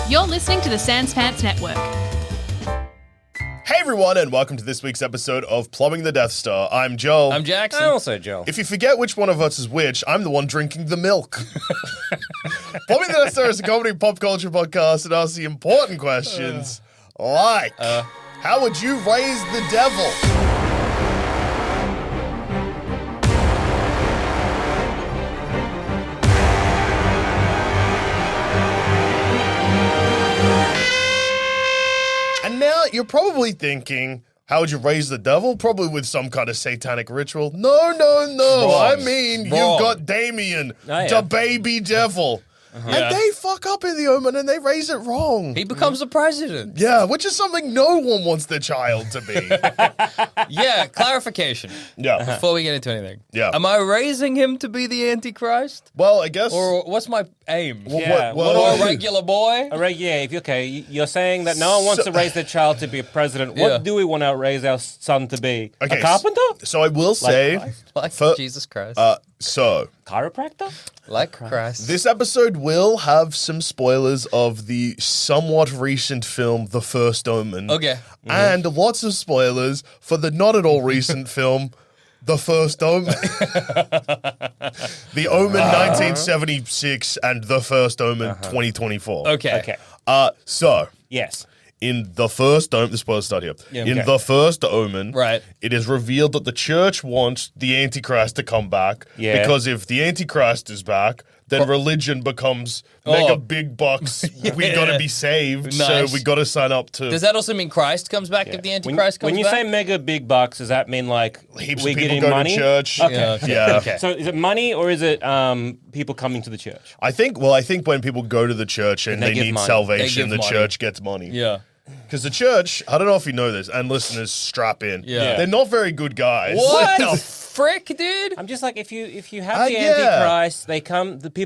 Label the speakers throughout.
Speaker 1: You're listening to the Sans Pants Network.
Speaker 2: Hey everyone, and welcome to this week's episode of Plumbing the Death Star. I'm Joel.
Speaker 3: I'm Jackson.
Speaker 4: I'm also Joel.
Speaker 2: If you forget which one of us is which, I'm the one drinking the milk. Plumbing the Death Star is a comedy pop culture podcast that asks the important questions like, how would you raise the devil? And now you're probably thinking, how would you raise the devil? Probably with some kind of satanic ritual. No.
Speaker 3: Wrong.
Speaker 2: I mean, you've got Damien, the baby devil. And they fuck up in the Omen and they raise it wrong.
Speaker 3: He becomes the president.
Speaker 2: Yeah, which is something no one wants their child to be.
Speaker 3: Yeah, clarification.
Speaker 2: Yeah.
Speaker 3: Before we get into anything.
Speaker 2: Yeah.
Speaker 3: Am I raising him to be the Antichrist?
Speaker 2: Well, I guess.
Speaker 3: Or what's my aim?
Speaker 4: Yeah,
Speaker 3: Or a regular boy?
Speaker 4: You're saying that no one wants to raise their child to be a president. What do we want to raise our son to be?
Speaker 2: Okay,
Speaker 4: A carpenter?
Speaker 2: So I will say,
Speaker 3: Like
Speaker 2: For-
Speaker 3: Jesus Christ.
Speaker 4: Chiropractor?
Speaker 3: like Christ.
Speaker 2: this episode will have some spoilers of the somewhat recent film, The First Omen.
Speaker 3: Okay.
Speaker 2: And lots of spoilers for the not at all recent film, The First Omen. The Omen 1976 and The First Omen 2024.
Speaker 3: Okay.
Speaker 2: So,
Speaker 4: Yes.
Speaker 2: in The First Omen, the spoilers start here. In
Speaker 4: okay.
Speaker 2: The First Omen,
Speaker 3: Right.
Speaker 2: it is revealed that the church wants the Antichrist to come back.
Speaker 4: Yeah.
Speaker 2: Because if the Antichrist is back, then religion becomes mega big bucks. We gotta be saved, so
Speaker 3: Nice.
Speaker 2: we gotta sign up to
Speaker 3: Does that also mean Christ comes back if the Antichrist comes
Speaker 4: When you
Speaker 3: back?
Speaker 4: say mega big bucks, does that mean like
Speaker 2: heaps
Speaker 4: we
Speaker 2: of people
Speaker 4: getting
Speaker 2: go
Speaker 4: money?
Speaker 2: to church.
Speaker 4: Okay.
Speaker 2: Yeah.
Speaker 3: Okay.
Speaker 4: So is it money or is it people coming to the church?
Speaker 2: I think when people go to the church and
Speaker 4: they
Speaker 2: they
Speaker 4: give
Speaker 2: need
Speaker 4: money.
Speaker 2: salvation,
Speaker 3: They
Speaker 2: the
Speaker 3: give money.
Speaker 2: church gets money.
Speaker 3: Yeah.
Speaker 2: Because the church, I don't know if you know this, and listeners, strap in.
Speaker 3: Yeah.
Speaker 2: They're not very good guys.
Speaker 3: What the frick, dude?
Speaker 4: I'm just like, if you have the
Speaker 2: yeah.
Speaker 4: Antichrist,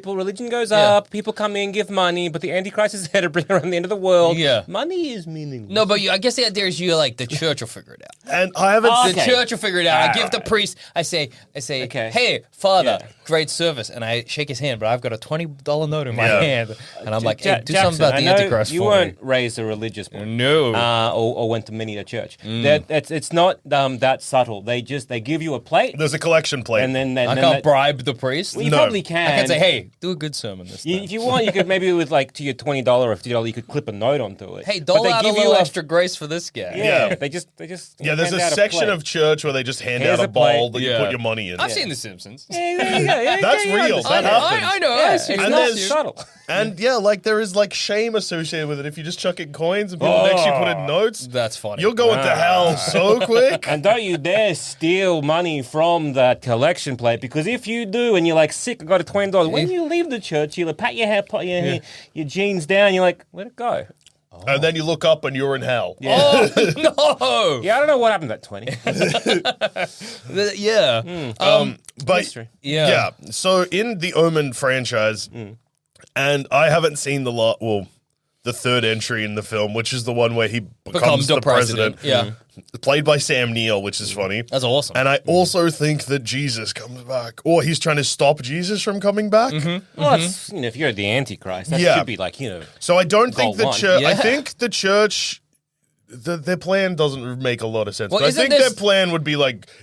Speaker 4: religion goes up, people come in, give money, but the Antichrist is there to bring around the end of the world.
Speaker 3: Yeah.
Speaker 4: Money is meaningless.
Speaker 3: No, but I guess the idea is the church will figure it out.
Speaker 2: And I haven't
Speaker 3: The
Speaker 4: Okay.
Speaker 3: church will figure it out. I give the
Speaker 4: Alright.
Speaker 3: priest, I say,
Speaker 4: Okay.
Speaker 3: hey, Father,
Speaker 4: Yeah.
Speaker 3: great service. And I shake his hand, but I've got a $20 note in my
Speaker 2: Yeah.
Speaker 3: hand. And I'm like, hey, do
Speaker 4: Jackson,
Speaker 3: something about the
Speaker 4: I know
Speaker 3: Antichrist
Speaker 4: you
Speaker 3: for
Speaker 4: weren't
Speaker 3: me.
Speaker 4: raised a religious boy.
Speaker 3: No.
Speaker 4: Or went to many a church. It's not that subtle. They give you a plate,
Speaker 2: There's a collection plate.
Speaker 4: and then
Speaker 3: I can't bribe the priest.
Speaker 4: Well, you
Speaker 2: No.
Speaker 4: probably can.
Speaker 3: I can say, hey, do a good sermon this time.
Speaker 4: If you want, you could maybe with to your $20 or $50, you could clip a note onto it.
Speaker 3: Hey,
Speaker 4: But
Speaker 3: dole
Speaker 4: they
Speaker 3: out a
Speaker 4: give
Speaker 3: little
Speaker 4: you
Speaker 3: extra grace for this guy.
Speaker 2: Yeah.
Speaker 4: They just
Speaker 2: Yeah, there's
Speaker 4: hand
Speaker 2: a
Speaker 4: out
Speaker 2: section
Speaker 4: plate.
Speaker 2: of church where they just hand
Speaker 4: Here's
Speaker 2: out a
Speaker 4: a plate.
Speaker 2: bowl that you
Speaker 3: Yeah.
Speaker 2: put your money in.
Speaker 3: I've seen The Simpsons.
Speaker 2: That's real. That happens.
Speaker 3: I know.
Speaker 4: Yeah,
Speaker 3: I
Speaker 4: it's
Speaker 3: see.
Speaker 2: And
Speaker 4: not
Speaker 2: there's-
Speaker 4: subtle.
Speaker 2: And yeah, there is shame associated with it. If you just chuck in coins and people next to you put in notes,
Speaker 3: That's funny.
Speaker 2: you're going to hell so quick.
Speaker 4: And don't you dare steal money from that collection plate, because if you do and you're sick, I got a $20, when you leave the church, you'll pat your hair, put your jeans down, you're like, let it go.
Speaker 2: And then you look up and you're in hell.
Speaker 3: Oh, no.
Speaker 4: Yeah, I don't know what happened to that 20.
Speaker 3: Yeah.
Speaker 2: But
Speaker 4: Mystery.
Speaker 3: Yeah.
Speaker 2: so in the Omen franchise, and I haven't seen the third entry in the film, which is the one where he becomes the president.
Speaker 3: Yeah.
Speaker 2: Played by Sam Neill, which is funny.
Speaker 3: That's awesome.
Speaker 2: And I also think that Jesus comes back, or he's trying to stop Jesus from coming back.
Speaker 4: Well, it's, if you're the Antichrist, that
Speaker 2: Yeah.
Speaker 4: should be
Speaker 2: So I don't think
Speaker 4: Goal
Speaker 2: the
Speaker 4: one.
Speaker 2: church. I
Speaker 3: Yeah.
Speaker 2: think the church. Their plan doesn't make a lot of sense.
Speaker 3: Well,
Speaker 2: but I
Speaker 3: isn't
Speaker 2: think
Speaker 3: this-
Speaker 2: their plan would be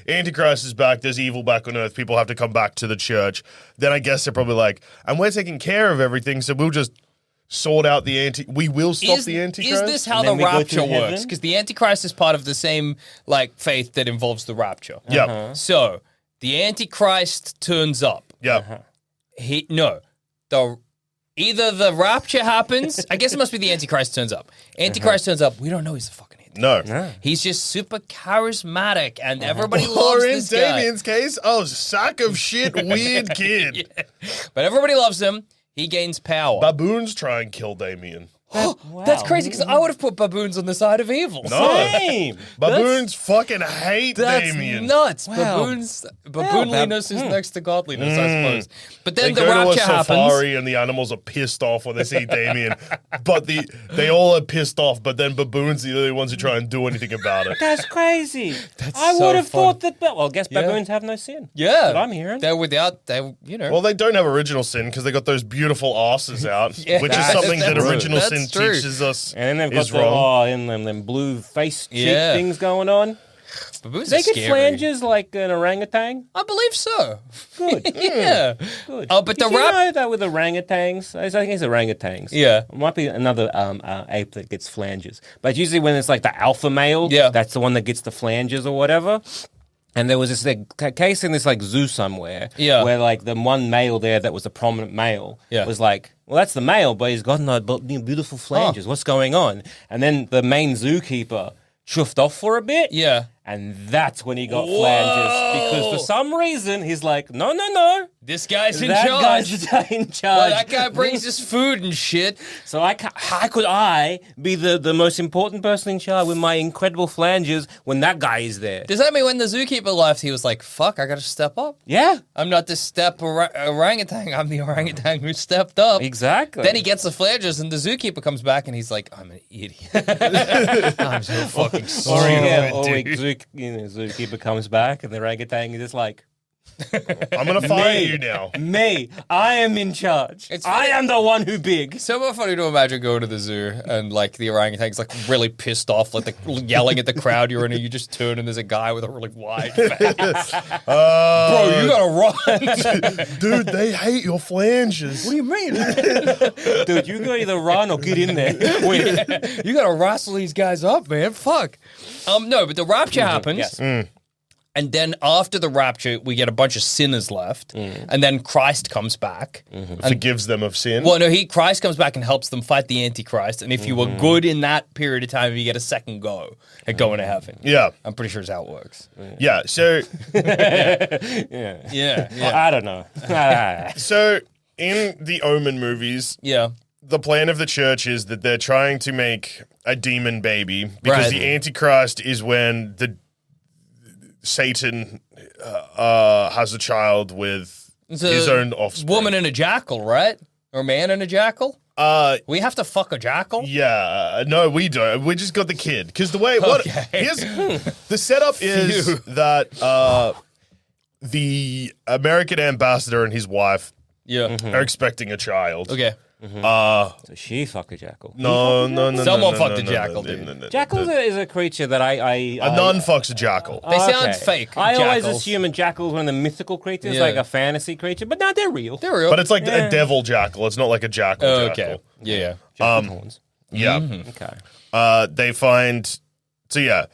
Speaker 2: Antichrist is back, there's evil back on earth, people have to come back to the church. Then I guess they're probably and we're taking care of everything, so we'll just sort out we will stop the Antichrist.
Speaker 3: Is this how
Speaker 4: And
Speaker 3: the
Speaker 4: then we go
Speaker 3: rapture
Speaker 4: to
Speaker 3: works?
Speaker 4: heaven?
Speaker 3: Because the Antichrist is part of the same faith that involves the rapture.
Speaker 2: Yeah.
Speaker 3: So the Antichrist turns up.
Speaker 2: Yeah.
Speaker 3: Either the rapture happens. I guess it must be the Antichrist turns up. Antichrist turns up. We don't know he's the fucking Antichrist.
Speaker 2: No.
Speaker 3: He's just super charismatic, and everybody loves
Speaker 2: Or in
Speaker 3: this guy.
Speaker 2: Damien's case, sack of shit, weird kid.
Speaker 3: But everybody loves him. He gains power.
Speaker 2: Baboons try and kill Damien.
Speaker 3: That's crazy because I would have put baboons on the side of evil.
Speaker 4: Same.
Speaker 2: Baboons fucking hate
Speaker 3: That's
Speaker 2: Damien.
Speaker 3: nuts.
Speaker 4: Wow.
Speaker 3: Baboonliness is next to godliness, I suppose. But then
Speaker 2: They
Speaker 3: the
Speaker 2: go to a
Speaker 3: rapture happens.
Speaker 2: safari and the animals are pissed off when they see Damien, but they all are pissed off. But then baboons are the only ones who try and do anything about it.
Speaker 4: That's crazy. I
Speaker 3: so
Speaker 4: would have
Speaker 3: fun.
Speaker 4: thought that. Well, I guess baboons have no sin.
Speaker 3: Yeah,
Speaker 4: That's what I'm hearing.
Speaker 3: They're without. You know.
Speaker 2: Well, they don't have original sin because they got those beautiful asses out,
Speaker 3: Yeah,
Speaker 2: which is
Speaker 3: that's-
Speaker 2: something that
Speaker 3: that's
Speaker 2: original
Speaker 3: true.
Speaker 2: sin
Speaker 3: That's true.
Speaker 2: teaches us
Speaker 4: And then they've got
Speaker 2: is wrong.
Speaker 4: them blue face cheek
Speaker 3: Yeah.
Speaker 4: things going on.
Speaker 3: baboons
Speaker 4: They
Speaker 3: are
Speaker 4: get
Speaker 3: scary.
Speaker 4: flanges like an orangutan.
Speaker 3: I believe so.
Speaker 4: Good.
Speaker 3: Yeah.
Speaker 4: Good.
Speaker 3: Oh, but
Speaker 4: Did
Speaker 3: the
Speaker 4: you
Speaker 3: rap.
Speaker 4: know that with orangutans? I think it's orangutans.
Speaker 3: Yeah.
Speaker 4: It might be another ape that gets flanges. But usually when it's like the alpha male,
Speaker 3: Yeah.
Speaker 4: that's the one that gets the flanges or whatever. And there was this case in this like zoo somewhere
Speaker 3: Yeah.
Speaker 4: where like the one male there that was a prominent male
Speaker 3: Yeah.
Speaker 4: was like, well, that's the male, but he's got no beautiful flanges. What's going on? And then the main zookeeper chuffed off for a bit.
Speaker 3: Yeah.
Speaker 4: And that's when he got flanges. Because for some reason, he's like, no.
Speaker 3: This guy's in
Speaker 4: That
Speaker 3: charge.
Speaker 4: guy's in charge.
Speaker 3: Well, that guy brings us food and shit.
Speaker 4: So how could I be the most important person in charge with my incredible flanges when that guy is there?
Speaker 3: Does that mean when the zookeeper left, he was like, fuck, I gotta step up?
Speaker 4: Yeah,
Speaker 3: I'm not the orangutan. I'm the orangutan who stepped up.
Speaker 4: exactly.
Speaker 3: Then he gets the flanges, and the zookeeper comes back, and he's like, "I'm an idiot. I'm so fucking sorry."
Speaker 4: Zookeeper comes back and the orangutan is just like,
Speaker 2: I'm gonna fire you now.
Speaker 4: me, I am in charge.
Speaker 3: It's
Speaker 4: I
Speaker 3: funny-
Speaker 4: am the one who big.
Speaker 3: So much funny to imagine going to the zoo and like the orangutan's like really pissed off, like yelling at the crowd you're in, and you just turn and there's a guy with a really wide face. Bro, you gotta run.
Speaker 2: Dude, they hate your flanges.
Speaker 3: What do you mean?
Speaker 4: Dude, you gotta either run or get in there. Wait.
Speaker 3: You gotta wrestle these guys up, man. Fuck. No, but the rapture happens.
Speaker 4: Yes.
Speaker 3: And then after the rapture, we get a bunch of sinners left, and then Christ comes back.
Speaker 2: Forgives them of sin.
Speaker 3: Well, no, Christ comes back and helps them fight the Antichrist. And if you were good in that period of time, you get a second go at going to heaven.
Speaker 2: Yeah.
Speaker 3: I'm pretty sure it's how it works.
Speaker 2: Yeah. So
Speaker 3: Yeah.
Speaker 4: I don't know.
Speaker 2: so in the Omen movies,
Speaker 3: Yeah.
Speaker 2: the plan of the church is that they're trying to make a demon baby because
Speaker 3: Right.
Speaker 2: the Antichrist is when the Satan has a child with
Speaker 3: It's
Speaker 2: his
Speaker 3: a
Speaker 2: own offspring.
Speaker 3: Woman and a jackal, right? Or man and a jackal? We have to fuck a jackal?
Speaker 2: Yeah, no, we don't. We just got the kid because the way what
Speaker 3: Okay.
Speaker 2: here's the setup is that the American ambassador and his wife
Speaker 3: Yeah.
Speaker 2: are expecting a child.
Speaker 3: Okay.
Speaker 4: So she fucked a jackal.
Speaker 2: No.
Speaker 3: Someone
Speaker 2: no,
Speaker 3: fucked
Speaker 2: no,
Speaker 3: a
Speaker 2: no,
Speaker 3: jackal,
Speaker 2: no,
Speaker 3: dude.
Speaker 2: no, no, no.
Speaker 4: Jackals is a creature that
Speaker 2: A nun fucks a jackal.
Speaker 3: They sound fake,
Speaker 4: I always
Speaker 3: jackals.
Speaker 4: assume a jackal is one of the mythical creatures,
Speaker 3: Yeah.
Speaker 4: like a fantasy creature, but no, they're real.
Speaker 3: They're real.
Speaker 2: But it's like a devil jackal. It's not like a jackal
Speaker 3: Oh,
Speaker 2: jackal.
Speaker 3: okay. Yeah.
Speaker 4: Jackal horns.
Speaker 2: Yeah.
Speaker 4: Okay.
Speaker 2: They find. So yeah.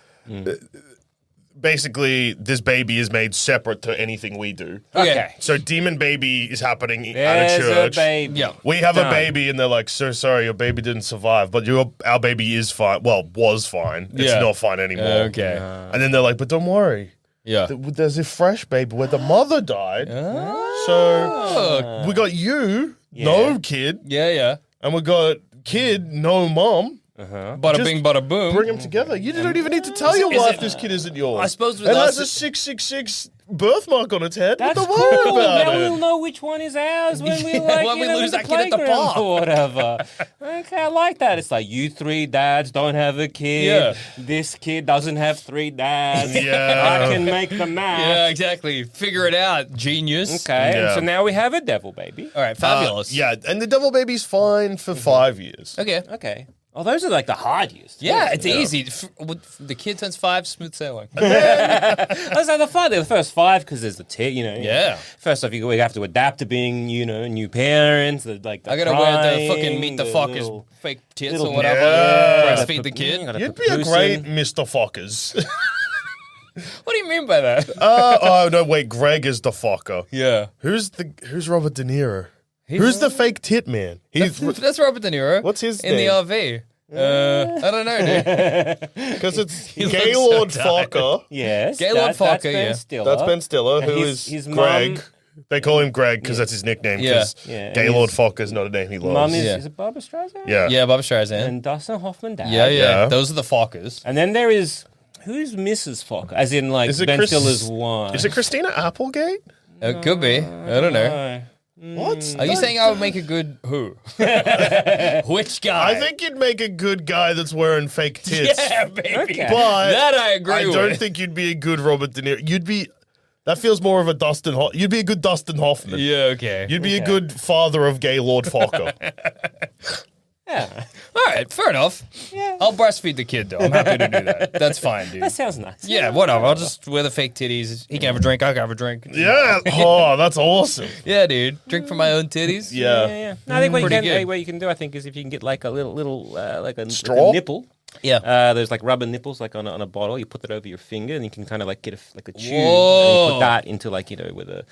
Speaker 2: Basically, this baby is made separate to anything we do.
Speaker 3: Okay.
Speaker 2: So demon baby is happening at
Speaker 4: There's
Speaker 2: a church.
Speaker 4: baby.
Speaker 3: Yeah.
Speaker 2: We have a
Speaker 4: Done.
Speaker 2: baby, and they're like, "So sorry, your baby didn't survive, but our baby is fine. Well, was fine. It's
Speaker 3: Yeah.
Speaker 2: not fine anymore."
Speaker 3: Okay.
Speaker 2: And then they're like, "But don't worry,
Speaker 3: Yeah.
Speaker 2: there's a fresh baby where the mother died. So we got you, no kid,
Speaker 3: Yeah.
Speaker 2: and we got kid, no mom.
Speaker 3: Bada
Speaker 2: Just
Speaker 3: bing, bada boom.
Speaker 2: Bring them together. You don't even need to tell your
Speaker 3: Is
Speaker 2: wife
Speaker 3: it-
Speaker 2: this kid isn't yours.
Speaker 3: I suppose with
Speaker 2: it
Speaker 3: us-
Speaker 2: has a 666 birthmark on its head.
Speaker 4: That's
Speaker 2: Don't worry
Speaker 4: cool.
Speaker 2: about
Speaker 4: Now
Speaker 2: it.
Speaker 4: we'll know which one is ours when we like
Speaker 3: When we
Speaker 4: you know,
Speaker 3: lose
Speaker 4: in
Speaker 3: that kid at the
Speaker 4: playground
Speaker 3: park.
Speaker 4: or whatever. Okay, I like that. It's like you three dads don't have a kid.
Speaker 3: Yeah.
Speaker 4: This kid doesn't have three dads.
Speaker 2: Yeah.
Speaker 4: I can make the math.
Speaker 3: Yeah, exactly. Figure it out, genius.
Speaker 4: Okay,
Speaker 2: Yeah.
Speaker 4: so now we have a devil baby.
Speaker 3: All right, fabulous.
Speaker 2: Yeah, and the devil baby's fine for 5 years.
Speaker 3: Okay.
Speaker 4: Okay. Oh, those are like the hard years.
Speaker 3: Yeah, it's easy. The kid turns 5, smooth sailing.
Speaker 4: I was like the first 5 because there's the you know.
Speaker 3: Yeah.
Speaker 4: First off, we have to adapt to being new parents. The
Speaker 3: I gotta wear the fucking meet the fuckers
Speaker 4: little-
Speaker 3: fake tits
Speaker 4: little-
Speaker 3: or whatever.
Speaker 2: Yeah.
Speaker 3: Breastfeed the kid.
Speaker 4: Gotta
Speaker 2: You'd
Speaker 4: put
Speaker 2: be a
Speaker 4: Bruce
Speaker 2: great
Speaker 4: in.
Speaker 2: Mr. Fockers.
Speaker 3: What do you mean by that?
Speaker 2: Oh no, wait, Greg is the fucker.
Speaker 3: Yeah.
Speaker 2: Who's Robert De Niro? Who's the fake tit man?
Speaker 3: That's Robert De Niro.
Speaker 2: What's his
Speaker 3: in
Speaker 2: name?
Speaker 3: the RV? I don't know, dude.
Speaker 2: Because it's
Speaker 3: looks
Speaker 2: Gaylord
Speaker 3: so tired.
Speaker 2: Focker.
Speaker 4: Yes,
Speaker 3: Gaylord
Speaker 4: that's
Speaker 3: Focker,
Speaker 4: Ben
Speaker 3: yeah.
Speaker 4: Stiller.
Speaker 2: That's Ben Stiller,
Speaker 4: And
Speaker 2: who
Speaker 4: his
Speaker 2: is
Speaker 4: mum-
Speaker 2: Greg. They call him Greg because that's his nickname.
Speaker 3: Yeah.
Speaker 2: Because
Speaker 4: Yeah,
Speaker 2: Gaylord
Speaker 4: and
Speaker 2: Fokker is not a name he
Speaker 4: Mum
Speaker 2: loves.
Speaker 4: is it Barbara Streisand?
Speaker 2: Yeah.
Speaker 3: Yeah, Barbara Streisand.
Speaker 4: And Dustin Hoffman dad.
Speaker 3: Yeah.
Speaker 2: Yeah.
Speaker 3: Those are the Fockers.
Speaker 4: And then there is who's Mrs. Fokker? As in like
Speaker 2: Is it
Speaker 4: Ben
Speaker 2: Chris-
Speaker 4: Stiller's wife.
Speaker 2: Is it Christina Applegate?
Speaker 3: It could be. I don't know.
Speaker 2: What?
Speaker 3: Are you saying I would make a good who? Which guy?
Speaker 2: I think you'd make a good guy that's wearing fake tits.
Speaker 3: Yeah, baby.
Speaker 4: Okay.
Speaker 2: But
Speaker 3: That I agree
Speaker 2: I
Speaker 3: with.
Speaker 2: don't think you'd be a good Robert De Niro. You'd be. That feels more of a You'd be a good Dustin Hoffman.
Speaker 3: Yeah, okay.
Speaker 2: You'd be a good father of Gaylord Fokker.
Speaker 4: Yeah.
Speaker 3: All right, fair enough.
Speaker 4: Yeah.
Speaker 3: I'll breastfeed the kid, though. I'm happy to do that. That's fine, dude.
Speaker 4: That sounds nice.
Speaker 3: Yeah, whatever. I'll just wear the fake titties. He can have a drink. I can have a drink.
Speaker 2: Yeah. Oh, that's awesome.
Speaker 3: Yeah, dude. Drink from my own titties.
Speaker 2: Yeah.
Speaker 4: No, I think
Speaker 3: Pretty good.
Speaker 4: what you can do, I think, is if you can get like a little like a
Speaker 2: Straw?
Speaker 4: nipple.
Speaker 3: Yeah.
Speaker 4: There's like rubber nipples, like on a bottle. You put that over your finger, and you can kind of like get a tube, and
Speaker 3: Whoa.
Speaker 4: you put that into like where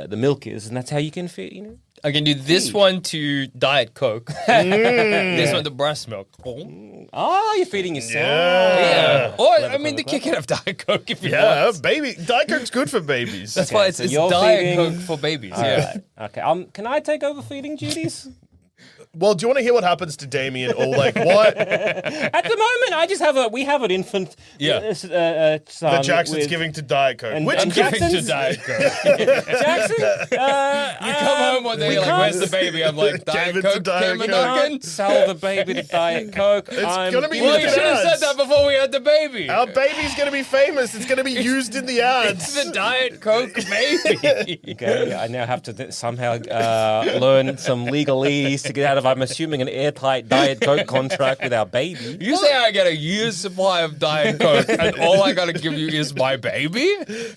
Speaker 4: the milk is, and that's how you can fit.
Speaker 3: I can do this one to Diet Coke. This one to breast milk.
Speaker 4: Oh, you're feeding yourself.
Speaker 2: Yeah.
Speaker 3: Or, I mean, the kid can have Diet Coke if you
Speaker 2: Yeah,
Speaker 3: want.
Speaker 2: baby. Diet Coke's good for babies.
Speaker 3: That's why
Speaker 4: so
Speaker 3: it's
Speaker 4: you're
Speaker 3: Diet
Speaker 4: feeding-
Speaker 3: Coke for babies.
Speaker 4: All
Speaker 3: Yeah.
Speaker 4: right. Okay. Can I take over feeding duties?
Speaker 2: Well, do you want to hear what happens to Damien or like what?
Speaker 4: At the moment, we have an infant.
Speaker 3: Yeah.
Speaker 4: Son
Speaker 2: That Jackson's
Speaker 4: with-
Speaker 2: giving to Diet Coke.
Speaker 4: and-
Speaker 2: Which
Speaker 3: I'm giving to
Speaker 4: Jackson's-
Speaker 3: Diet Coke.
Speaker 4: Jackson.
Speaker 3: You come home one day,
Speaker 4: we
Speaker 3: you're like,
Speaker 4: can't-
Speaker 3: where's the baby? I'm like, Diet
Speaker 2: Gave it to
Speaker 3: Coke
Speaker 2: Diet
Speaker 3: came a
Speaker 2: Coke.
Speaker 3: knocking.
Speaker 4: Can't sell the baby to Diet Coke. It's
Speaker 2: gonna be
Speaker 3: Well,
Speaker 2: used
Speaker 3: you
Speaker 2: in
Speaker 3: should have said
Speaker 2: ads.
Speaker 3: that before we had the baby.
Speaker 2: Our baby's going to be famous. It's going to be used in the
Speaker 3: It's
Speaker 2: ads.
Speaker 3: the Diet Coke baby.
Speaker 4: Okay, I now have to somehow learn some legalese to get out of, I'm assuming, an airtight Diet Coke contract with our baby.
Speaker 3: You say I get a year's supply of Diet Coke, and all I gotta give you is my baby?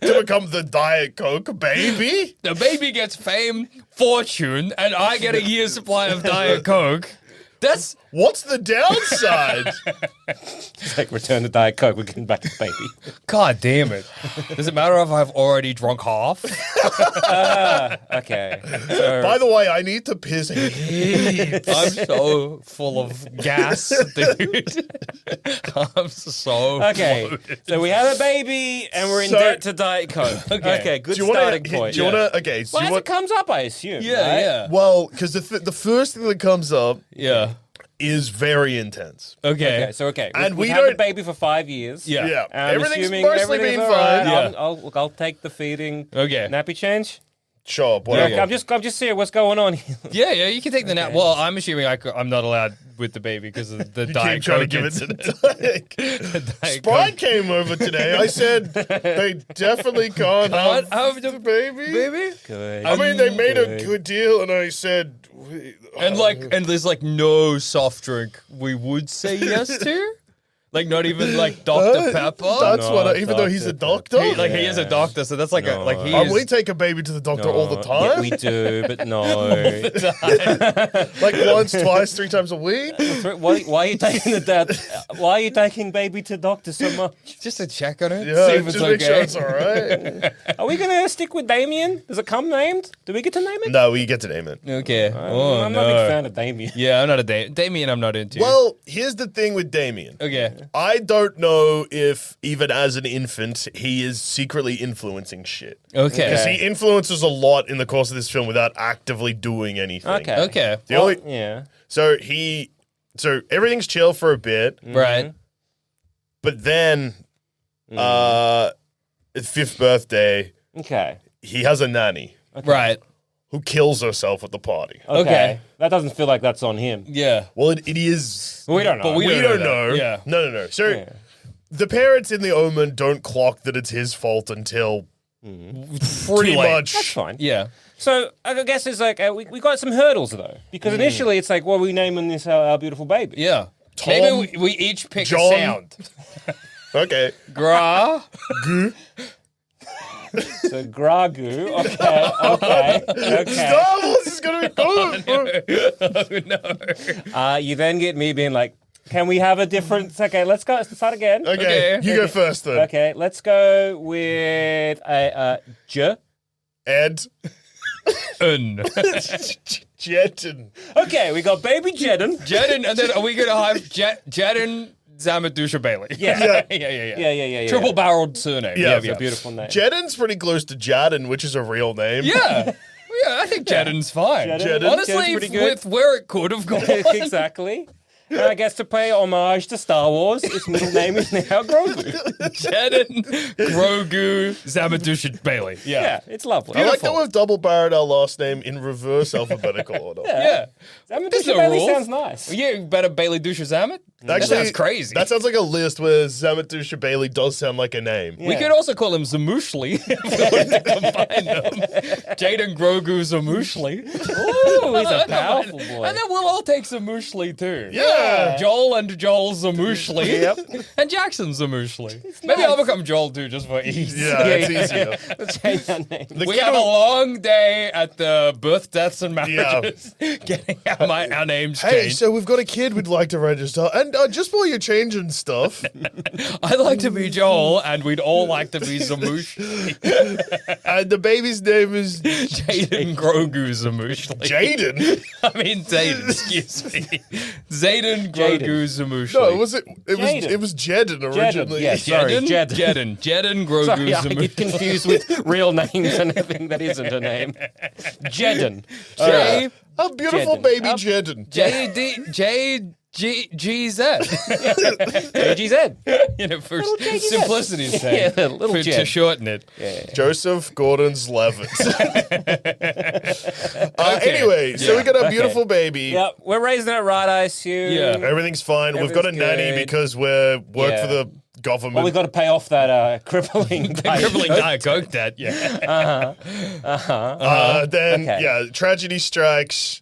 Speaker 2: To become the Diet Coke baby.
Speaker 3: The baby gets fame, fortune, and I get a year's supply of Diet Coke. That's
Speaker 2: What's the downside?
Speaker 4: It's like return to Diet Coke, we're getting back to the baby.
Speaker 3: God damn it. Does it matter if I've already drunk half?
Speaker 4: Okay. So,
Speaker 2: By the way, I need to piss heaps.
Speaker 3: I'm so full of gas, dude. I'm so
Speaker 4: okay,
Speaker 3: bloated.
Speaker 4: so we have a baby and we're in
Speaker 2: So-
Speaker 4: debt to Diet Coke. Okay, good
Speaker 2: Do you wanna-
Speaker 4: starting point.
Speaker 2: Do you want to? Okay, so
Speaker 4: Well,
Speaker 2: you
Speaker 4: as
Speaker 2: want,
Speaker 4: it comes up, I assume.
Speaker 3: Yeah,
Speaker 4: right?
Speaker 3: yeah.
Speaker 2: well, because the first thing that comes up
Speaker 3: Yeah.
Speaker 2: is very intense.
Speaker 3: Okay.
Speaker 4: Okay, so
Speaker 2: And
Speaker 4: we've
Speaker 2: we
Speaker 4: had the
Speaker 2: don't-
Speaker 4: baby for 5 years.
Speaker 3: Yeah.
Speaker 2: Yeah,
Speaker 4: I'm
Speaker 2: everything's
Speaker 4: assuming
Speaker 2: mostly
Speaker 4: everything's
Speaker 2: been
Speaker 4: all right.
Speaker 2: fine.
Speaker 3: Yeah.
Speaker 4: I'll take the feeding.
Speaker 3: Okay.
Speaker 4: Nappy change.
Speaker 2: Sure, whatever.
Speaker 4: Okay, I'm just seeing what's going on here.
Speaker 3: Yeah, you can take the nap. Well, I'm assuming I'm not allowed with the baby because of the
Speaker 2: You keep
Speaker 3: Diet
Speaker 2: trying to
Speaker 3: Coke
Speaker 2: give it
Speaker 3: incident.
Speaker 2: to the Diet
Speaker 3: Diet
Speaker 2: Sprite
Speaker 3: Coke.
Speaker 2: came over today. I said they definitely can't
Speaker 3: Can't
Speaker 2: have
Speaker 3: have
Speaker 2: the baby.
Speaker 3: Baby?
Speaker 4: Good.
Speaker 2: I mean, they made a
Speaker 4: Good.
Speaker 2: good deal, and I said,
Speaker 3: And there's like no soft drink we would say yes to? Like not even like Dr. Pepper?
Speaker 2: That's
Speaker 4: No,
Speaker 2: what. Even though he's a doctor,
Speaker 3: He is a doctor, so that's like
Speaker 4: No.
Speaker 3: he
Speaker 2: and
Speaker 3: is.
Speaker 2: we take a baby to the doctor all the
Speaker 4: Yeah,
Speaker 2: time.
Speaker 4: we do, but no.
Speaker 2: Like once, twice, 3 times a week.
Speaker 4: Why are you taking the dad? Why are you taking baby to doctor so much?
Speaker 3: Just to check on it,
Speaker 2: Yeah,
Speaker 3: see if it's
Speaker 2: just make
Speaker 3: okay.
Speaker 2: sure it's all right.
Speaker 4: Are we gonna stick with Damien? Does it come named? Do we get to name it?
Speaker 2: No, we get to name it.
Speaker 3: Okay. Oh,
Speaker 4: I'm
Speaker 3: no.
Speaker 4: not a big fan of Damien.
Speaker 3: Yeah, I'm not a Damien. I'm not into.
Speaker 2: Well, here's the thing with Damien.
Speaker 3: okay.
Speaker 2: I don't know if, even as an infant, he is secretly influencing shit.
Speaker 3: Okay.
Speaker 2: Because he influences a lot in the course of this film without actively doing anything.
Speaker 4: Okay.
Speaker 3: Okay.
Speaker 2: The only,
Speaker 4: Yeah.
Speaker 2: so everything's chill for a bit,
Speaker 3: Right.
Speaker 2: but then, his 5th birthday,
Speaker 4: Okay.
Speaker 2: he has a nanny
Speaker 3: Right.
Speaker 2: who kills herself at the party.
Speaker 3: Okay.
Speaker 4: That doesn't feel like that's on him.
Speaker 3: Yeah.
Speaker 2: Well, it is.
Speaker 4: We don't know.
Speaker 3: But
Speaker 2: We don't know.
Speaker 3: that. Yeah.
Speaker 2: No. So
Speaker 4: Yeah.
Speaker 2: the parents in the Omen don't clock that it's his fault until pretty
Speaker 3: late.
Speaker 2: much.
Speaker 4: That's fine.
Speaker 3: Yeah.
Speaker 4: So I guess it's like we got some hurdles though, because initially it's like, well, we naming this our beautiful baby.
Speaker 3: Yeah.
Speaker 2: Tom,
Speaker 3: Maybe we each pick
Speaker 2: John.
Speaker 3: a sound.
Speaker 2: Okay.
Speaker 3: Gra.
Speaker 4: So Gragu. Okay.
Speaker 2: Star Wars is gonna be good.
Speaker 3: No.
Speaker 4: You then get me being like, can we have a different? Okay, let's go. Let's start again.
Speaker 2: Okay,
Speaker 3: Okay.
Speaker 2: you go first then.
Speaker 4: Okay, let's go with a J.
Speaker 2: Ed.
Speaker 3: Un.
Speaker 2: Jetton.
Speaker 4: Okay, we got baby Jedden.
Speaker 3: Jedden, and then are we gonna have Jedden Zammit Dusha Bailey.
Speaker 4: Yeah.
Speaker 3: yeah. Triple-barreled surname.
Speaker 2: Yeah.
Speaker 3: Yeah.
Speaker 4: Beautiful name.
Speaker 2: Jedin's pretty close to Jadin, which is a real name.
Speaker 3: Yeah. Yeah, I think Jedin's fine.
Speaker 4: Jedin.
Speaker 3: Honestly,
Speaker 4: Jedin's pretty good.
Speaker 3: with where it could have gone.
Speaker 4: Exactly. And I guess to pay homage to Star Wars, its middle name is now Grogu.
Speaker 3: Jedin, Grogu, Zammit Bailey.
Speaker 4: Yeah, it's lovely.
Speaker 2: I like that we've double-barreled our last name in reverse alphabetical order.
Speaker 3: Yeah.
Speaker 4: Zammit
Speaker 3: There's no
Speaker 4: Bailey
Speaker 3: rules.
Speaker 4: sounds nice.
Speaker 3: Yeah, better Bailey Dusha Zammit? That sounds crazy.
Speaker 2: That sounds like a list where Zammit Dusha Bailey does sound like a name.
Speaker 3: We could also call him Zamushli if we wanted to combine them. Jaden Grogu Zamushli.
Speaker 4: Ooh, he's a powerful boy.
Speaker 3: And then we'll all take Zamushli too.
Speaker 2: Yeah.
Speaker 3: Joel and Joel Zamushli.
Speaker 4: Yep.
Speaker 3: And Jackson Zamushli. Maybe I'll become Joel too, just for ease.
Speaker 2: Yeah, it's easier.
Speaker 4: Let's change that name.
Speaker 3: We have a long day at the birth, deaths, and marriages getting our names
Speaker 2: Hey,
Speaker 3: changed.
Speaker 2: so we've got a kid we'd like to register. And just while you're changing stuff,
Speaker 3: I'd like to be Joel, and we'd all like to be Zamushli.
Speaker 2: and the baby's name is
Speaker 3: Jaden Grogu Zamushli.
Speaker 2: Jaden.
Speaker 3: I mean Zayden, excuse me. Zayden Grogu Zamushli.
Speaker 2: No, was it?
Speaker 4: Jaden.
Speaker 2: It was Jedin originally.
Speaker 4: Yeah, sorry,
Speaker 3: Jedin Grogu
Speaker 4: Sorry, I
Speaker 3: Zamushli.
Speaker 4: get confused with real names and everything that isn't a name. Jedin.
Speaker 3: J
Speaker 2: A beautiful
Speaker 4: Jedin.
Speaker 2: baby Jedin.
Speaker 3: GZ.
Speaker 4: JGZ.
Speaker 3: You know, for
Speaker 4: JGZ.
Speaker 3: simplicity's sake.
Speaker 4: Yeah, little
Speaker 3: to
Speaker 4: Jed.
Speaker 3: shorten it.
Speaker 2: Joseph Gordon's Levitt. Anyway, so we got a beautiful baby.
Speaker 4: Yep, we're raising it right, I assume.
Speaker 3: Yeah.
Speaker 2: Everything's fine. We've got a
Speaker 4: Everything's
Speaker 2: nanny
Speaker 4: good.
Speaker 2: because we're work
Speaker 4: Yeah.
Speaker 2: for the government.
Speaker 4: Well, we've got to pay off that crippling
Speaker 3: Crippling Diet Coke debt, yeah.
Speaker 2: Then,
Speaker 4: Okay.
Speaker 2: yeah, tragedy strikes.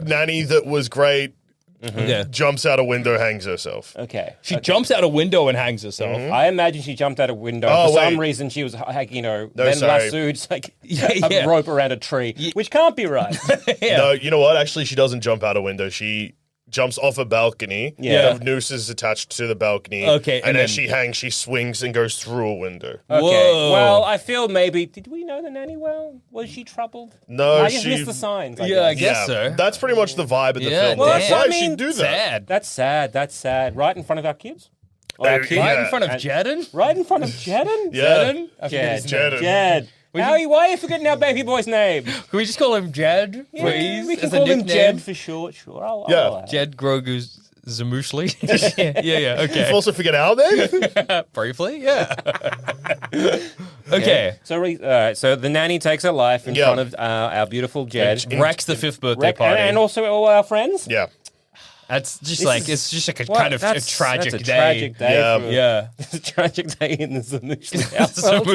Speaker 2: Nanny that was great
Speaker 3: Yeah.
Speaker 2: jumps out a window, hangs herself.
Speaker 4: Okay.
Speaker 3: She jumps out a window and hangs herself.
Speaker 4: I imagine she jumped out a window.
Speaker 2: Oh,
Speaker 4: For some
Speaker 2: wait.
Speaker 4: reason, she was, then
Speaker 2: sorry.
Speaker 4: lassoed like
Speaker 3: Yeah.
Speaker 4: a rope around a tree, which can't be right.
Speaker 2: No, you know what? Actually, she doesn't jump out a window. She jumps off a balcony.
Speaker 4: Yeah.
Speaker 2: The noose is attached to the balcony.
Speaker 3: Okay,
Speaker 2: And
Speaker 3: and
Speaker 2: then
Speaker 3: then-
Speaker 2: she hangs, she swings and goes through a window.
Speaker 4: Okay.
Speaker 3: Whoa.
Speaker 4: Well, I feel maybe. Did we know the nanny well? Was she troubled?
Speaker 2: No,
Speaker 4: I just
Speaker 2: she-
Speaker 4: missed the signs.
Speaker 3: Yeah, I
Speaker 4: guess.
Speaker 3: guess so.
Speaker 2: That's pretty much the vibe of the
Speaker 3: Yeah,
Speaker 2: film.
Speaker 3: well,
Speaker 2: Why
Speaker 3: I
Speaker 2: did
Speaker 4: mean,
Speaker 2: she do that?
Speaker 3: Sad.
Speaker 4: That's sad. That's sad. Right in front of our kids. Or our
Speaker 2: Right
Speaker 4: kid.
Speaker 3: Right
Speaker 2: Yeah.
Speaker 3: in front of
Speaker 4: And-
Speaker 3: Jedin?
Speaker 4: Right in front of Jedin.
Speaker 2: Yeah.
Speaker 3: Jedin? I forget
Speaker 4: Jed.
Speaker 3: his name.
Speaker 2: Jedin.
Speaker 4: Jed. Why are you forgetting our baby boy's name?
Speaker 3: Can we just call him Jed,
Speaker 4: Yeah,
Speaker 3: please?
Speaker 4: we can
Speaker 3: as a
Speaker 4: call him
Speaker 3: nickname?
Speaker 4: Jed for short. Sure. I'll
Speaker 2: Yeah.
Speaker 4: allow it.
Speaker 3: Jed Grogu Zamushli. yeah,
Speaker 2: You
Speaker 3: okay.
Speaker 2: also forget our name?
Speaker 3: Briefly, yeah. Okay.
Speaker 4: So the nanny takes her life in
Speaker 2: Yeah.
Speaker 4: front of our beautiful Jed.
Speaker 3: Rex the fifth birthday party.
Speaker 4: And also all our friends.
Speaker 2: Yeah.
Speaker 3: That's just
Speaker 4: This
Speaker 3: like,
Speaker 4: is-
Speaker 3: it's just like a
Speaker 4: What?
Speaker 3: kind of a
Speaker 4: That's
Speaker 3: tragic
Speaker 4: a
Speaker 3: day.
Speaker 4: tragic day.
Speaker 2: Yeah.
Speaker 4: for-
Speaker 3: Yeah.
Speaker 4: It's a tragic day in the Zamushli household.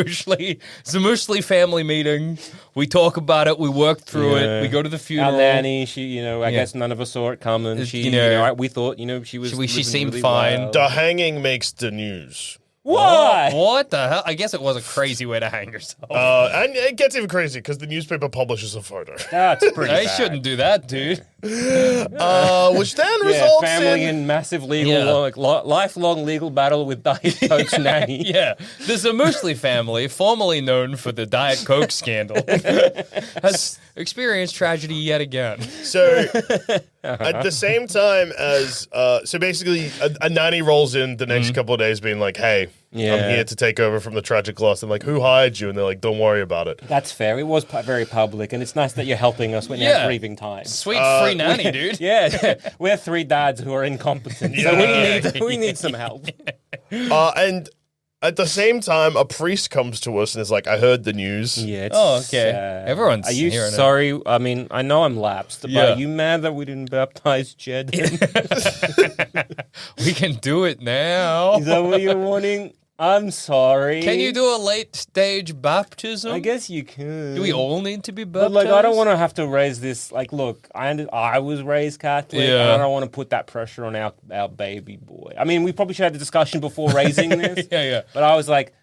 Speaker 3: Zamushli family meeting. We talk about it. We work through
Speaker 4: Yeah.
Speaker 3: it. We go to the
Speaker 4: Our
Speaker 3: funeral.
Speaker 4: nanny, she, I guess none of us saw it coming. She,
Speaker 3: you know,
Speaker 4: we thought, she was.
Speaker 3: she
Speaker 4: living
Speaker 3: seemed
Speaker 4: really
Speaker 3: fine.
Speaker 4: well.
Speaker 2: The hanging makes the news.
Speaker 4: Why?
Speaker 3: What the hell? I guess it was a crazy way to hang yourself.
Speaker 2: And it gets even crazy because the newspaper publishes a photo.
Speaker 4: That's pretty
Speaker 3: They
Speaker 4: bad.
Speaker 3: shouldn't do that, dude.
Speaker 2: Which then
Speaker 4: Yeah,
Speaker 2: results
Speaker 4: family
Speaker 2: in...
Speaker 4: and massive legal,
Speaker 3: Yeah.
Speaker 4: lifelong legal battle with Diet Coke's nanny.
Speaker 3: Yeah, the Zamushli family, formerly known for the Diet Coke scandal, has experienced tragedy yet again.
Speaker 2: So, at the same time as... so basically, a nanny rolls in the next couple of days being like, hey, I'm
Speaker 4: Yeah.
Speaker 2: here to take over from the tragic loss. And like, who hired you? And they're like, don't worry about it.
Speaker 4: That's fair. It was very public, and it's nice that you're helping us when
Speaker 3: Yeah.
Speaker 4: you're grieving time.
Speaker 3: Sweet free nanny, dude.
Speaker 4: Yeah, we're three dads who are incompetent, so we need some help.
Speaker 2: And at the same time, a priest comes to us and is like, I heard the news.
Speaker 4: Yeah. It's
Speaker 3: Oh, okay.
Speaker 4: sad.
Speaker 3: Everyone's
Speaker 4: Are you
Speaker 3: hearing it.
Speaker 4: sorry? I mean, I know I'm lapsed, but
Speaker 3: Yeah.
Speaker 4: are you mad that we didn't baptize Jed?
Speaker 3: We can do it now.
Speaker 4: Is that what you're wanting? I'm sorry.
Speaker 3: Can you do a late stage baptism?
Speaker 4: I guess you could.
Speaker 3: Do we all need to be
Speaker 4: But
Speaker 3: baptized?
Speaker 4: I don't want to have to raise this. Look, I was raised Catholic, and
Speaker 3: Yeah.
Speaker 4: I don't want to put that pressure on our baby boy. I mean, we probably should have the discussion before raising this.
Speaker 3: Yeah.
Speaker 4: But I was like,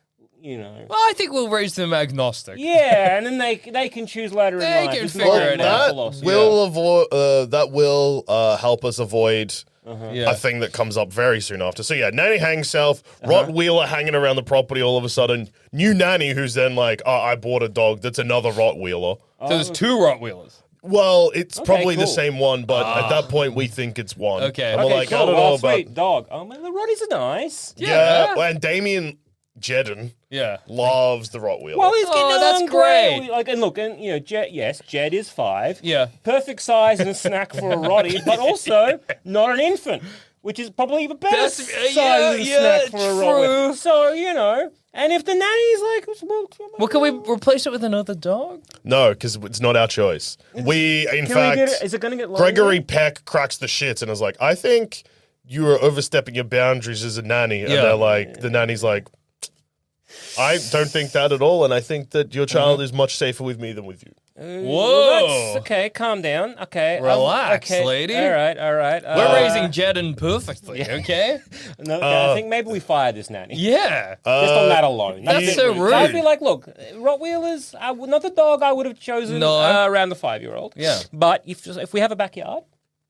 Speaker 3: Well, I think we'll raise them agnostic.
Speaker 4: yeah, and then they can choose later
Speaker 3: They
Speaker 4: in life.
Speaker 3: can
Speaker 4: It's
Speaker 3: figure
Speaker 4: more
Speaker 3: it
Speaker 4: about
Speaker 3: out.
Speaker 4: philosophy.
Speaker 2: That will help us avoid
Speaker 3: Yeah.
Speaker 2: a thing that comes up very soon after. So yeah, nanny hangs self, Rottweiler hanging around the property all of a sudden, new nanny who's then like, oh, I bought a dog that's another Rottweiler.
Speaker 3: So there's two Rottweilers.
Speaker 2: Well, it's probably the
Speaker 4: cool.
Speaker 2: same one, but at that point we think it's one.
Speaker 3: Okay.
Speaker 2: And we're
Speaker 4: Okay,
Speaker 2: like,
Speaker 4: cool.
Speaker 2: I don't
Speaker 4: Well,
Speaker 2: know about.
Speaker 4: sweet dog. Oh man, the Rotties are nice.
Speaker 2: Yeah, and Damien Jedden
Speaker 3: Yeah.
Speaker 2: loves the Rottweiler.
Speaker 4: Well, he's getting
Speaker 3: Oh, that's
Speaker 4: on
Speaker 3: great.
Speaker 4: Like, and look, and you know, Jed. Yes, Jed is 5.
Speaker 3: Yeah.
Speaker 4: Perfect size and a snack for a Rottie, but also not an infant, which is probably the best size and snack for a Rottweiler. So you know, and if the nanny's like,
Speaker 3: Well, can we replace it with another dog?
Speaker 2: No, because it's not our choice. We, in
Speaker 4: can
Speaker 2: fact,
Speaker 4: we get it? Is it going to get lonely?
Speaker 2: Gregory Peck cracks the shits and is like, I think you are overstepping your boundaries as a nanny. And
Speaker 3: Yeah.
Speaker 2: they're like, the nanny's like, I don't think that at all, and I think that your child is much safer with me than with you.
Speaker 3: Whoa.
Speaker 4: That's, okay, calm down. Okay,
Speaker 3: Relax,
Speaker 4: okay.
Speaker 3: lady.
Speaker 4: All right.
Speaker 3: We're raising Jedden perfectly, okay?
Speaker 4: No, okay, I think maybe we fire this nanny.
Speaker 3: Yeah.
Speaker 4: Just on that alone.
Speaker 3: That's so rude.
Speaker 4: I'd be like, look, Rottweilers, not the dog I would have chosen
Speaker 3: No.
Speaker 4: around the 5-year-old.
Speaker 3: Yeah.
Speaker 4: But if we have a backyard,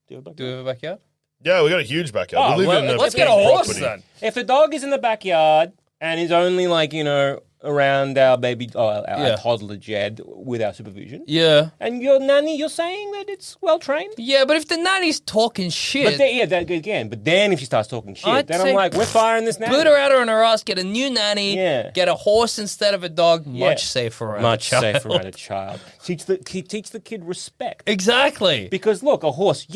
Speaker 4: do a backyard.
Speaker 3: Do we have a backyard?
Speaker 2: Yeah, we got a huge backyard.
Speaker 4: Oh,
Speaker 2: we live
Speaker 4: well,
Speaker 2: in a
Speaker 3: Let's
Speaker 2: big
Speaker 3: get a horse
Speaker 2: property.
Speaker 3: then.
Speaker 4: If the dog is in the backyard and is only like, you know, around our baby, our toddler Jed with our supervision,
Speaker 3: Yeah.
Speaker 4: and your nanny, you're saying that it's well trained?
Speaker 3: Yeah, but if the nanny's talking shit,
Speaker 4: But then, again, but then if she starts talking shit,
Speaker 3: I'd
Speaker 4: then
Speaker 3: say
Speaker 4: I'm like, we're firing this nanny.
Speaker 3: boot her out on her ass, get a new nanny,
Speaker 4: Yeah.
Speaker 3: get a horse instead of a dog,
Speaker 4: Yeah.
Speaker 3: much safer around
Speaker 4: Much
Speaker 3: a child.
Speaker 4: safer around a child. Teach the kid respect.
Speaker 3: Exactly.
Speaker 4: Because look, a horse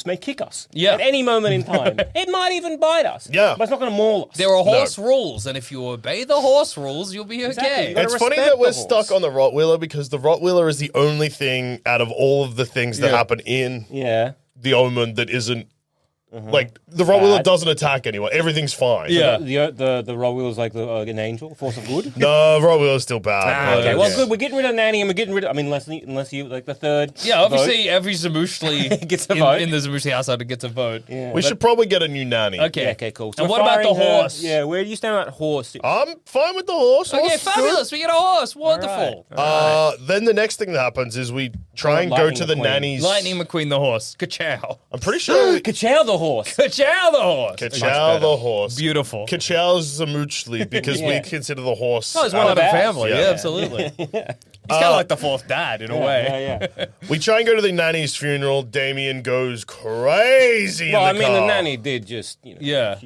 Speaker 4: may kick us.
Speaker 3: Yeah.
Speaker 4: At any moment in time. It might even bite us.
Speaker 2: Yeah.
Speaker 4: But it's not going to maul us.
Speaker 3: There are horse rules, and if you obey the horse rules, you'll be
Speaker 4: Exactly.
Speaker 3: okay.
Speaker 4: You gotta
Speaker 2: It's funny
Speaker 4: respect
Speaker 2: that we're
Speaker 4: the horse.
Speaker 2: stuck on the Rottweiler because the Rottweiler is the only thing out of all of the things that happen in
Speaker 4: Yeah.
Speaker 2: the Omen that isn't like the Rottweiler
Speaker 4: Bad.
Speaker 2: doesn't attack anyone. Everything's fine.
Speaker 3: Yeah.
Speaker 4: The Rottweiler's like an angel, force of good.
Speaker 2: No, Rottweiler's still bad.
Speaker 4: Okay,
Speaker 2: but-
Speaker 4: well, good. We're getting rid of nanny, and we're getting rid of. I mean, unless you like the third.
Speaker 3: Yeah, obviously every Zamushli
Speaker 4: Gets a vote.
Speaker 3: in the Zamushli household gets a vote.
Speaker 4: Yeah.
Speaker 2: We should probably get a new nanny.
Speaker 3: Okay.
Speaker 4: Yeah, okay, cool. So
Speaker 3: And
Speaker 4: we're
Speaker 3: what about the
Speaker 4: firing her-
Speaker 3: horse?
Speaker 4: Yeah, where do you stand on that horse?
Speaker 2: I'm fine with the horse.
Speaker 3: Okay,
Speaker 2: Horse is good.
Speaker 3: fabulous. We get a horse. Wonderful.
Speaker 2: Then the next thing that happens is we try and go
Speaker 4: Lightning
Speaker 2: to the
Speaker 4: McQueen.
Speaker 2: nanny's.
Speaker 3: Lightning McQueen the horse. Ka-chow.
Speaker 2: I'm pretty sure.
Speaker 4: Ka-chow the horse.
Speaker 3: Ka-chow the horse.
Speaker 2: Ka-chow the horse.
Speaker 3: Beautiful.
Speaker 2: Ka-chow's Zamuchli because we
Speaker 4: Yeah.
Speaker 2: consider the horse.
Speaker 3: Oh, it's one of the
Speaker 4: bad.
Speaker 3: family.
Speaker 2: Yeah.
Speaker 3: Yeah, absolutely. He's kind of like the fourth dad in a way.
Speaker 4: Yeah.
Speaker 2: We try and go to the nanny's funeral. Damien goes crazy.
Speaker 4: Well, I
Speaker 2: in the
Speaker 4: mean, the
Speaker 2: car.
Speaker 4: nanny did just, you know.
Speaker 3: Yeah.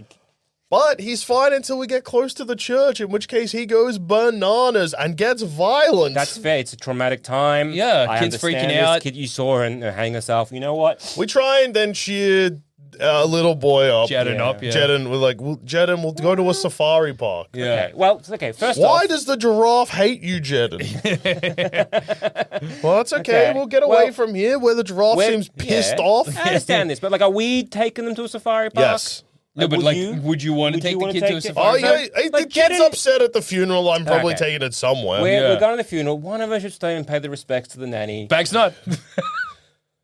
Speaker 2: But he's fine until we get close to the church, in which case he goes bananas and gets violent.
Speaker 4: That's fair. It's a traumatic time.
Speaker 3: Yeah,
Speaker 4: I
Speaker 3: kid's
Speaker 4: understand
Speaker 3: freaking
Speaker 4: this
Speaker 3: out.
Speaker 4: Kid you saw and hang herself. You know what?
Speaker 2: We try and then cheer a little boy up.
Speaker 3: Jetting
Speaker 4: Yeah.
Speaker 3: up, yeah.
Speaker 2: Jedden, we're like, Jedden, we'll go to a safari park.
Speaker 3: Yeah.
Speaker 4: Okay. Well, it's okay. First
Speaker 2: Why
Speaker 4: off,
Speaker 2: does the giraffe hate you, Jedden? Well, that's okay.
Speaker 4: Okay.
Speaker 2: We'll get away
Speaker 4: Well,
Speaker 2: from here where the giraffe seems pissed off.
Speaker 4: I understand this, but like, are we taking them to a safari park?
Speaker 2: Yes.
Speaker 3: No, but
Speaker 4: would
Speaker 3: like, would you want to
Speaker 4: would
Speaker 3: take
Speaker 4: you
Speaker 3: the
Speaker 4: wanna
Speaker 3: kid to
Speaker 4: take
Speaker 3: a
Speaker 4: it?
Speaker 3: safari?
Speaker 2: Oh, yeah. If the
Speaker 4: Like,
Speaker 2: kid's
Speaker 4: Jedden-
Speaker 2: upset at the funeral, I'm probably
Speaker 4: Okay.
Speaker 2: taking it somewhere.
Speaker 4: We're
Speaker 3: Yeah.
Speaker 4: going to the funeral. One of us should stay and pay the respects to the nanny.
Speaker 3: Bag's not.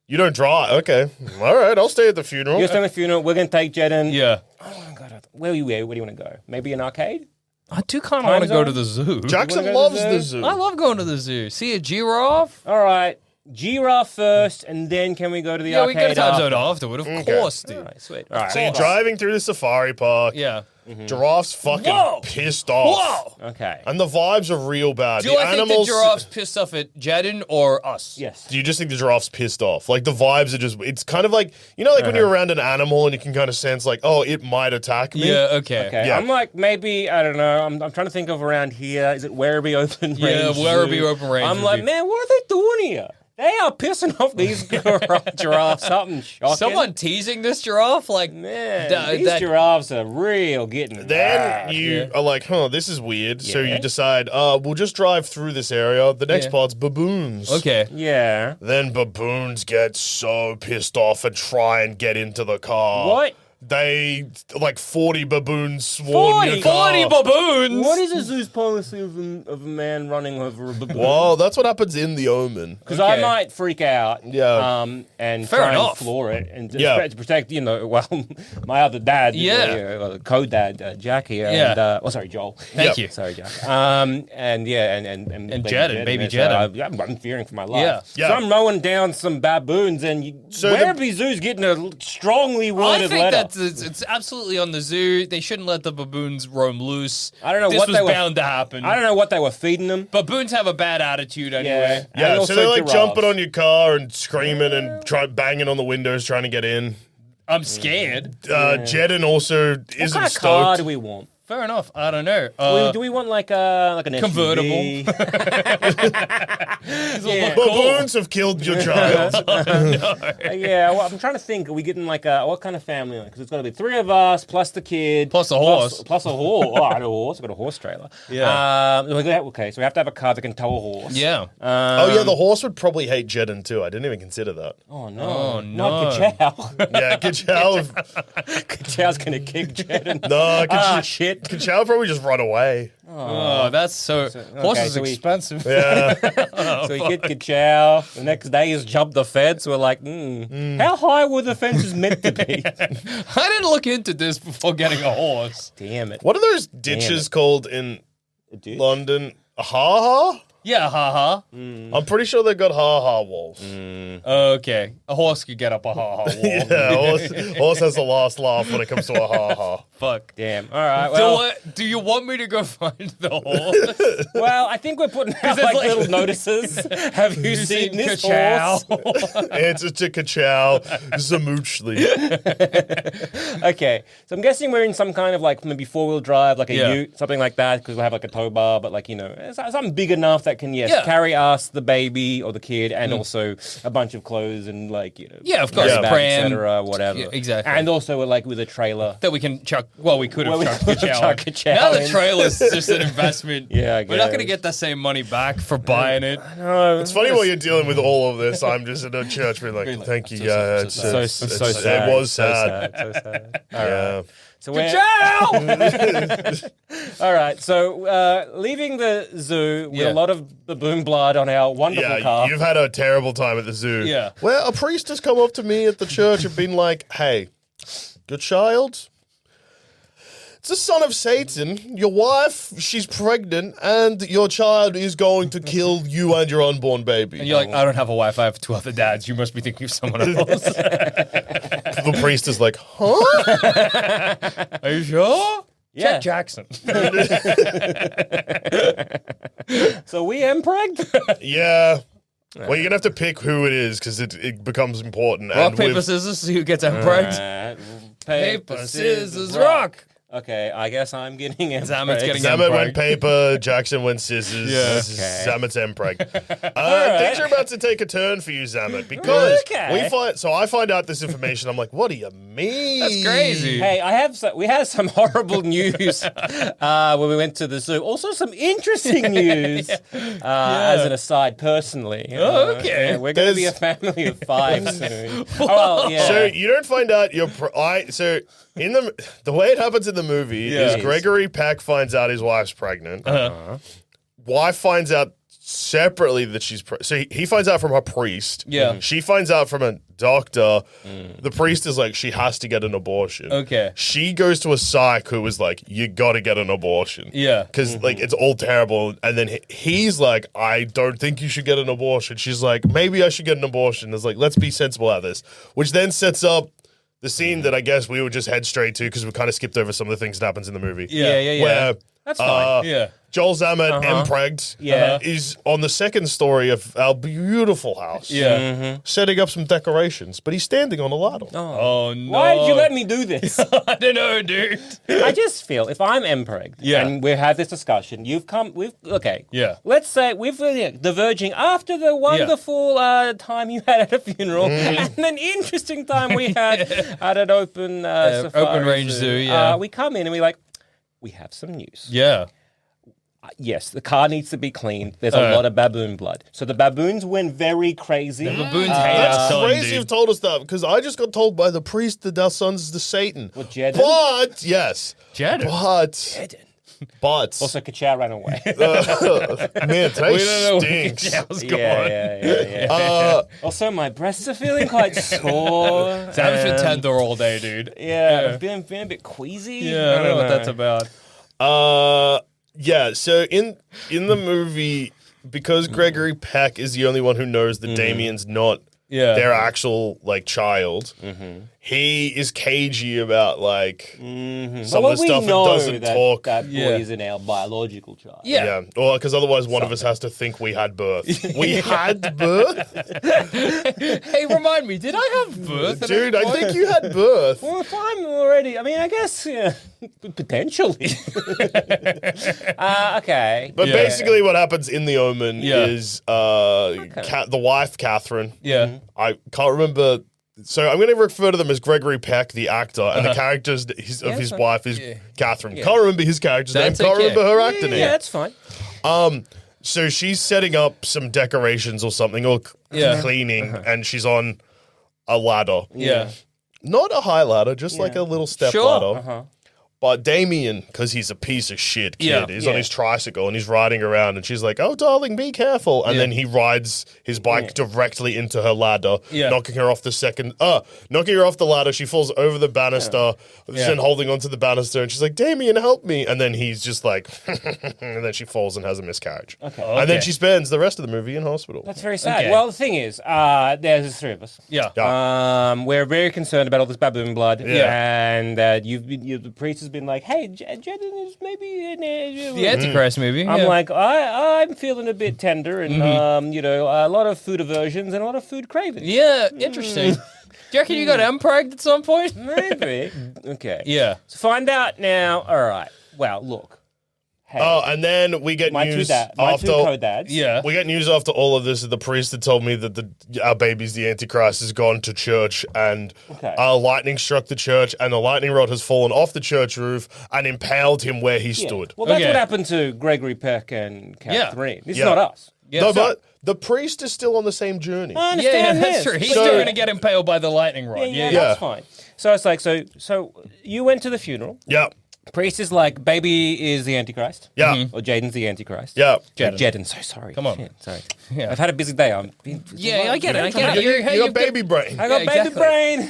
Speaker 2: You don't drive. Okay. All right. I'll stay at the funeral.
Speaker 4: You're staying at the funeral. We're going to take Jedden.
Speaker 3: Yeah.
Speaker 4: Oh, God. Where do you want to go? Maybe an arcade?
Speaker 3: I do kind of want to
Speaker 4: Time
Speaker 3: go to
Speaker 4: zone?
Speaker 3: the zoo.
Speaker 2: Jackson
Speaker 4: You wanna go
Speaker 2: loves
Speaker 4: to
Speaker 2: the
Speaker 4: the
Speaker 2: zoo.
Speaker 3: I love going to the zoo. See a giraffe?
Speaker 4: All right. Giraffe first, and then can we go to the
Speaker 3: Yeah, we
Speaker 4: arcade?
Speaker 3: got a time
Speaker 4: after?
Speaker 3: zone afterward. Of course, dude.
Speaker 4: All right, sweet. All right.
Speaker 2: So you're driving through the safari park.
Speaker 3: Yeah.
Speaker 2: Giraffe's fucking
Speaker 3: Whoa!
Speaker 2: pissed off.
Speaker 3: Whoa!
Speaker 4: Okay.
Speaker 2: And the vibes are real bad.
Speaker 3: Do
Speaker 2: the
Speaker 3: I think the
Speaker 2: animals.
Speaker 3: giraffe's pissed off at Jedden or us?
Speaker 4: Yes.
Speaker 2: Do you just think the giraffe's pissed off? Like the vibes are just. It's kind of like like when you're around an animal and you can kind of sense like, oh, it might attack me.
Speaker 3: Yeah, okay.
Speaker 4: Okay.
Speaker 2: Yeah.
Speaker 4: I'm like, maybe, I don't know. I'm trying to think of around here. Is it Werribee Open Range?
Speaker 3: Yeah, Werribee
Speaker 4: Zoo?
Speaker 3: Open Range
Speaker 4: I'm
Speaker 3: would
Speaker 4: like,
Speaker 3: be-
Speaker 4: man, what are they doing here? They are pissing off these giraffes. Something shocking.
Speaker 3: Someone teasing this giraffe? Like,
Speaker 4: Man,
Speaker 3: th-
Speaker 4: these giraffes are real getting
Speaker 2: Then
Speaker 4: bad.
Speaker 2: you are like, this is weird. So
Speaker 4: Yeah.
Speaker 2: you decide, we'll just drive through this area. The next
Speaker 3: Yeah.
Speaker 2: part's baboons.
Speaker 3: Okay.
Speaker 4: Yeah.
Speaker 2: Then baboons get so pissed off and try and get into the car.
Speaker 4: What?
Speaker 2: They, like 40 baboons swarm
Speaker 4: 40?
Speaker 2: your car.
Speaker 3: 40 baboons!
Speaker 4: What is a zoo's policy of a man running over a baboon?
Speaker 2: Well, that's what happens in the Omen.
Speaker 4: Because I
Speaker 3: Okay.
Speaker 4: might freak out,
Speaker 2: Yeah.
Speaker 4: and
Speaker 3: Fair
Speaker 4: try
Speaker 3: enough.
Speaker 4: and floor it, and
Speaker 2: Yeah.
Speaker 4: to protect, my other dad,
Speaker 3: Yeah.
Speaker 4: co-dad, Jack here,
Speaker 3: Yeah.
Speaker 4: and sorry, Joel.
Speaker 3: Thank
Speaker 2: Yep.
Speaker 3: you.
Speaker 4: Sorry, Jack. And
Speaker 3: Jedden, baby
Speaker 4: so
Speaker 3: Jedden.
Speaker 4: I'm fearing for my life.
Speaker 3: Yeah.
Speaker 2: Yeah.
Speaker 4: So I'm mowing down some baboons, and
Speaker 2: So the-
Speaker 4: Werribee Zoo's getting a strongly
Speaker 3: I
Speaker 4: worded
Speaker 3: think
Speaker 4: letter.
Speaker 3: it's absolutely on the zoo. They shouldn't let the baboons roam loose.
Speaker 4: I don't know
Speaker 3: this
Speaker 4: what
Speaker 3: was
Speaker 4: they were-
Speaker 3: bound to happen.
Speaker 4: I don't know what they were feeding them.
Speaker 3: Baboons have a bad attitude anyway.
Speaker 2: Yeah,
Speaker 4: And
Speaker 2: so they're
Speaker 4: also
Speaker 2: like
Speaker 4: giraffes.
Speaker 2: jumping on your car and screaming and banging on the windows trying to get in.
Speaker 3: I'm scared.
Speaker 2: Jedden also
Speaker 4: What
Speaker 2: isn't
Speaker 4: kind of car
Speaker 2: stoked.
Speaker 4: do we want?
Speaker 3: Fair enough. I don't know.
Speaker 4: Do we want like an
Speaker 3: Convertible.
Speaker 4: SUV?
Speaker 2: Baboons have killed your child.
Speaker 4: Yeah, well, I'm trying to think. Are we getting like what kind of family? Because it's got to be 3 of us plus the kid
Speaker 3: Plus a horse.
Speaker 4: plus a horse. Oh, I had a horse. I got a horse trailer.
Speaker 3: Yeah.
Speaker 4: Okay, so we have to have a car that can tow a horse.
Speaker 3: Yeah.
Speaker 2: Oh yeah, the horse would probably hate Jedden too. I didn't even consider that.
Speaker 4: Oh no.
Speaker 3: Oh,
Speaker 4: Not
Speaker 3: no.
Speaker 4: Kachow.
Speaker 2: Yeah, Kachow.
Speaker 4: Kachow's gonna kick Jedden.
Speaker 2: No,
Speaker 4: Shit.
Speaker 2: Kachow would probably just run away.
Speaker 3: Oh, that's so. Horses
Speaker 4: so we-
Speaker 3: expensive.
Speaker 2: Yeah.
Speaker 4: So we get Kachow. The next day he's jumped the fence. We're like, how high were the fences meant to be?
Speaker 3: I didn't look into this before getting a horse.
Speaker 4: Damn it.
Speaker 2: What are those ditches called in
Speaker 4: Dude.
Speaker 2: London? A ha-ha?
Speaker 3: Yeah, haha.
Speaker 2: I'm pretty sure they've got ha-ha walls.
Speaker 3: Okay. A horse could get up a haha wall.
Speaker 2: Yeah, horse has the last laugh when it comes to a ha-ha.
Speaker 3: Fuck.
Speaker 4: Damn. All right. Well,
Speaker 3: Do you want me to go find the horse?
Speaker 4: well, I think we're putting out like little notices. Have you seen this horse?
Speaker 2: Answer to Kachow, Zamoochly.
Speaker 4: Okay, so I'm guessing we're in some kind of like maybe 4-wheel drive, like a
Speaker 3: Yeah.
Speaker 4: ute, something like that, because we'll have like a tow bar, but like, something big enough that can,
Speaker 3: Yeah.
Speaker 4: carry us, the baby or the kid, and also a bunch of clothes and like,
Speaker 3: Yeah, of course.
Speaker 4: carry bag,
Speaker 3: Pram.
Speaker 4: etc., whatever.
Speaker 3: Yeah, exactly.
Speaker 4: And also like with a trailer.
Speaker 3: That we can chuck. Well, we could have
Speaker 4: Well, we
Speaker 3: chucked
Speaker 4: could
Speaker 3: the
Speaker 4: have
Speaker 3: chow.
Speaker 4: chucked a chow
Speaker 3: Now the
Speaker 4: in.
Speaker 3: trailer's just an investment.
Speaker 4: Yeah, I
Speaker 3: We're not going to
Speaker 4: guess.
Speaker 3: get the same money back for buying it.
Speaker 4: No,
Speaker 2: It's funny while you're dealing with all of this, I'm just in a church being like, thank you, yeah. It's
Speaker 4: so sad.
Speaker 2: It was
Speaker 4: So
Speaker 2: sad.
Speaker 4: So sad.
Speaker 2: Yeah.
Speaker 4: So we're
Speaker 3: Chow!
Speaker 4: all right. So leaving the zoo with
Speaker 3: Yeah.
Speaker 4: a lot of baboon blood on our wonderful
Speaker 2: Yeah,
Speaker 4: car.
Speaker 2: you've had a terrible time at the zoo.
Speaker 3: Yeah.
Speaker 2: Where a priest has come up to me at the church and been like, hey, good child, it's the son of Satan. Your wife, she's pregnant, and your child is going to kill you and your unborn baby.
Speaker 3: And you're like, I don't have a wife. I have 2 other dads. You must be thinking of someone else.
Speaker 2: The priest is like, huh?
Speaker 3: Are you sure?
Speaker 4: Yeah.
Speaker 3: Check Jackson.
Speaker 4: So we m-pregged?
Speaker 2: Yeah. Well, you're going to have to pick who it is because it becomes important.
Speaker 3: Rock,
Speaker 2: and
Speaker 3: paper,
Speaker 2: with-
Speaker 3: scissors. See who gets m-pregged. Paper, scissors, rock.
Speaker 4: Okay, I guess I'm getting m-pregged.
Speaker 3: Zammit's getting
Speaker 2: Zammit went
Speaker 3: m-pregged.
Speaker 2: paper, Jackson went scissors.
Speaker 3: Yeah.
Speaker 4: Okay.
Speaker 2: Zammit's m-preg. Things are about to take a turn for you, Zammit, because
Speaker 4: Okay.
Speaker 2: I find out this information. I'm like, what do you mean?
Speaker 3: That's crazy.
Speaker 4: Hey, we had some horrible news when we went to the zoo. Also, some interesting news as an aside, personally.
Speaker 3: Oh, okay.
Speaker 4: We're going to be a
Speaker 2: There's-
Speaker 4: family of 5 soon. Oh, well, yeah.
Speaker 2: So you don't find out so in the way it happens in the movie
Speaker 3: Yeah.
Speaker 2: is Gregory Peck finds out his wife's pregnant. Wife finds out separately that she's so he finds out from her priest.
Speaker 3: Yeah.
Speaker 2: She finds out from a doctor. The priest is like, she has to get an abortion.
Speaker 3: Okay.
Speaker 2: She goes to a psych who was like, you got to get an abortion.
Speaker 3: Yeah.
Speaker 2: Because like it's all terrible. And then he's like, I don't think you should get an abortion. She's like, maybe I should get an abortion. It's like, let's be sensible at this. Which then sets up the scene that I guess we would just head straight to because we kind of skipped over some of the things that happens in the movie.
Speaker 3: Yeah.
Speaker 2: Where
Speaker 4: That's fine.
Speaker 3: Yeah.
Speaker 2: Joel Zammit, m-pregged,
Speaker 4: Yeah.
Speaker 2: is on the second story of our beautiful house.
Speaker 3: Yeah.
Speaker 2: Setting up some decorations, but he's standing on a ladder.
Speaker 3: Oh, no.
Speaker 4: Why did you let me do this?
Speaker 3: I don't know, dude.
Speaker 4: I just feel if I'm m-pregged
Speaker 3: Yeah.
Speaker 4: and we have this discussion, okay.
Speaker 3: Yeah.
Speaker 4: Let's say we've diverging after the wonderful time you had at a funeral and an interesting time we had at an open safari
Speaker 3: open range zoo, yeah.
Speaker 4: we come in and we're like, we have some news.
Speaker 3: Yeah.
Speaker 4: Yes, the car needs to be cleaned. There's a lot of baboon blood. So the baboons went very crazy.
Speaker 3: Baboons hate
Speaker 2: That's
Speaker 3: our son,
Speaker 2: crazy
Speaker 3: dude.
Speaker 2: you've told us that because I just got told by the priest that our son's the Satan.
Speaker 4: Well, Jedden?
Speaker 2: But, yes.
Speaker 3: Jedden?
Speaker 2: But,
Speaker 4: Also, Kachow ran away.
Speaker 2: man, today
Speaker 3: We don't know where
Speaker 2: stinks.
Speaker 3: Kachel's
Speaker 4: yeah.
Speaker 2: Uh,
Speaker 4: Also, my breasts are feeling quite sore.
Speaker 3: Sam's been tender all day, dude.
Speaker 4: Yeah, I've been a bit queasy.
Speaker 3: Yeah, I don't know what that's about.
Speaker 2: yeah, so in the movie, because Gregory Peck is the only one who knows that Damien's not their actual like child. He is cagey about like some of the stuff and doesn't talk.
Speaker 4: That boy isn't our biological child.
Speaker 2: Yeah, well, because otherwise one of us has to think we had birth. We had birth?
Speaker 3: Hey, remind me, did I have birth?
Speaker 2: Dude, I think you had birth.
Speaker 4: Well, if I'm already, I mean, I guess potentially. Okay.
Speaker 2: But basically what happens in the Omen is the wife, Catherine.
Speaker 3: Yeah.
Speaker 2: I can't remember. So I'm going to refer to them as Gregory Peck, the actor, and the characters of his wife is Catherine. Can't remember his character's name. Can't remember her actor name.
Speaker 4: Yeah, that's fine.
Speaker 2: So she's setting up some decorations or something, or cleaning, and she's on a ladder.
Speaker 3: Yeah.
Speaker 2: Not a high ladder, just like a little step ladder.
Speaker 4: Uh-huh.
Speaker 2: But Damien, because he's a piece of shit kid, is on his tricycle and he's riding around and she's like, oh, darling, be careful. And then he rides his bike directly into her ladder, knocking her off the ladder. She falls over the banister, then holding onto the banister. And she's like, Damien, help me. And then he's just like, and then she falls and has a miscarriage.
Speaker 4: Okay.
Speaker 2: And then she spends the rest of the movie in hospital.
Speaker 4: That's very sad.
Speaker 3: Okay.
Speaker 4: Well, the thing is, there's three of us.
Speaker 3: Yeah.
Speaker 4: We're very concerned about all this baboon blood.
Speaker 2: Yeah.
Speaker 4: And the priest has been like, hey, Jaden is maybe
Speaker 3: The Antichrist movie.
Speaker 4: I'm like, I'm feeling a bit tender and, a lot of food aversions and a lot of food cravings.
Speaker 3: Yeah, interesting. Do you reckon you got m-pregged at some point?
Speaker 4: Maybe. Okay.
Speaker 3: Yeah.
Speaker 4: So find out now. All right. Well, look. Hey,
Speaker 2: Oh, and then we get
Speaker 4: my
Speaker 2: news
Speaker 4: two
Speaker 2: after
Speaker 4: co-dads.
Speaker 3: Yeah.
Speaker 2: we get news after all of this. The priest had told me that our baby's the Antichrist has gone to church, and lightning struck the church, and the lightning rod has fallen off the church roof and impaled him where he stood.
Speaker 4: Well, that's
Speaker 3: Okay.
Speaker 4: what happened to Gregory Peck and Catherine. This is
Speaker 2: Yeah.
Speaker 4: not us.
Speaker 3: Yeah,
Speaker 2: No,
Speaker 3: so-
Speaker 2: but the priest is still on the same journey.
Speaker 4: I
Speaker 3: Yeah,
Speaker 4: understand
Speaker 3: that's
Speaker 4: this.
Speaker 3: true. He's
Speaker 2: So-
Speaker 3: still going to get impaled by the lightning rod.
Speaker 4: Yeah,
Speaker 3: Yeah.
Speaker 4: that's fine. So it's like, so you went to the funeral.
Speaker 2: Yeah,
Speaker 4: Priest is like, baby is the Antichrist.
Speaker 2: yeah,
Speaker 4: Or Jaden's the Antichrist.
Speaker 2: yeah.
Speaker 4: Jaden, so sorry.
Speaker 3: Come on.
Speaker 4: Shit, sorry.
Speaker 3: Yeah.
Speaker 4: I've had a busy day.
Speaker 3: Yeah, I get it. I get it.
Speaker 2: You got baby brain.
Speaker 4: I got
Speaker 3: Yeah,
Speaker 4: baby
Speaker 3: exactly.
Speaker 4: brain.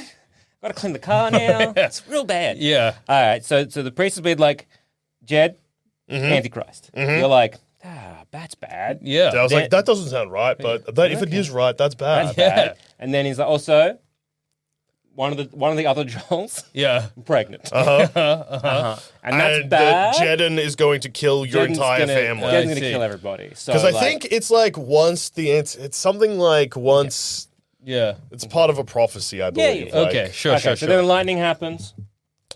Speaker 4: Got to clean the car now. It's real bad.
Speaker 3: Yeah.
Speaker 4: All right, so the priest has been like, Jed, Antichrist. You're like, that's bad.
Speaker 3: Yeah.
Speaker 2: I was like, that doesn't sound right, but if it is right, that's bad.
Speaker 4: That's bad. And then he's like, also, one of the other Joels,
Speaker 3: Yeah.
Speaker 4: pregnant. And that's
Speaker 2: And
Speaker 4: bad.
Speaker 2: Jedin is going to kill your
Speaker 4: Jaden's
Speaker 2: entire
Speaker 4: gonna,
Speaker 2: family.
Speaker 4: Jaden's
Speaker 3: I
Speaker 4: gonna
Speaker 3: see.
Speaker 4: kill everybody. So
Speaker 2: Because I think it's like it's something like once
Speaker 3: Yeah.
Speaker 2: it's part of a prophecy, I believe.
Speaker 4: yeah.
Speaker 2: like,
Speaker 3: Okay. Sure.
Speaker 4: okay,
Speaker 3: Sure.
Speaker 4: so
Speaker 3: Sure.
Speaker 4: then lightning happens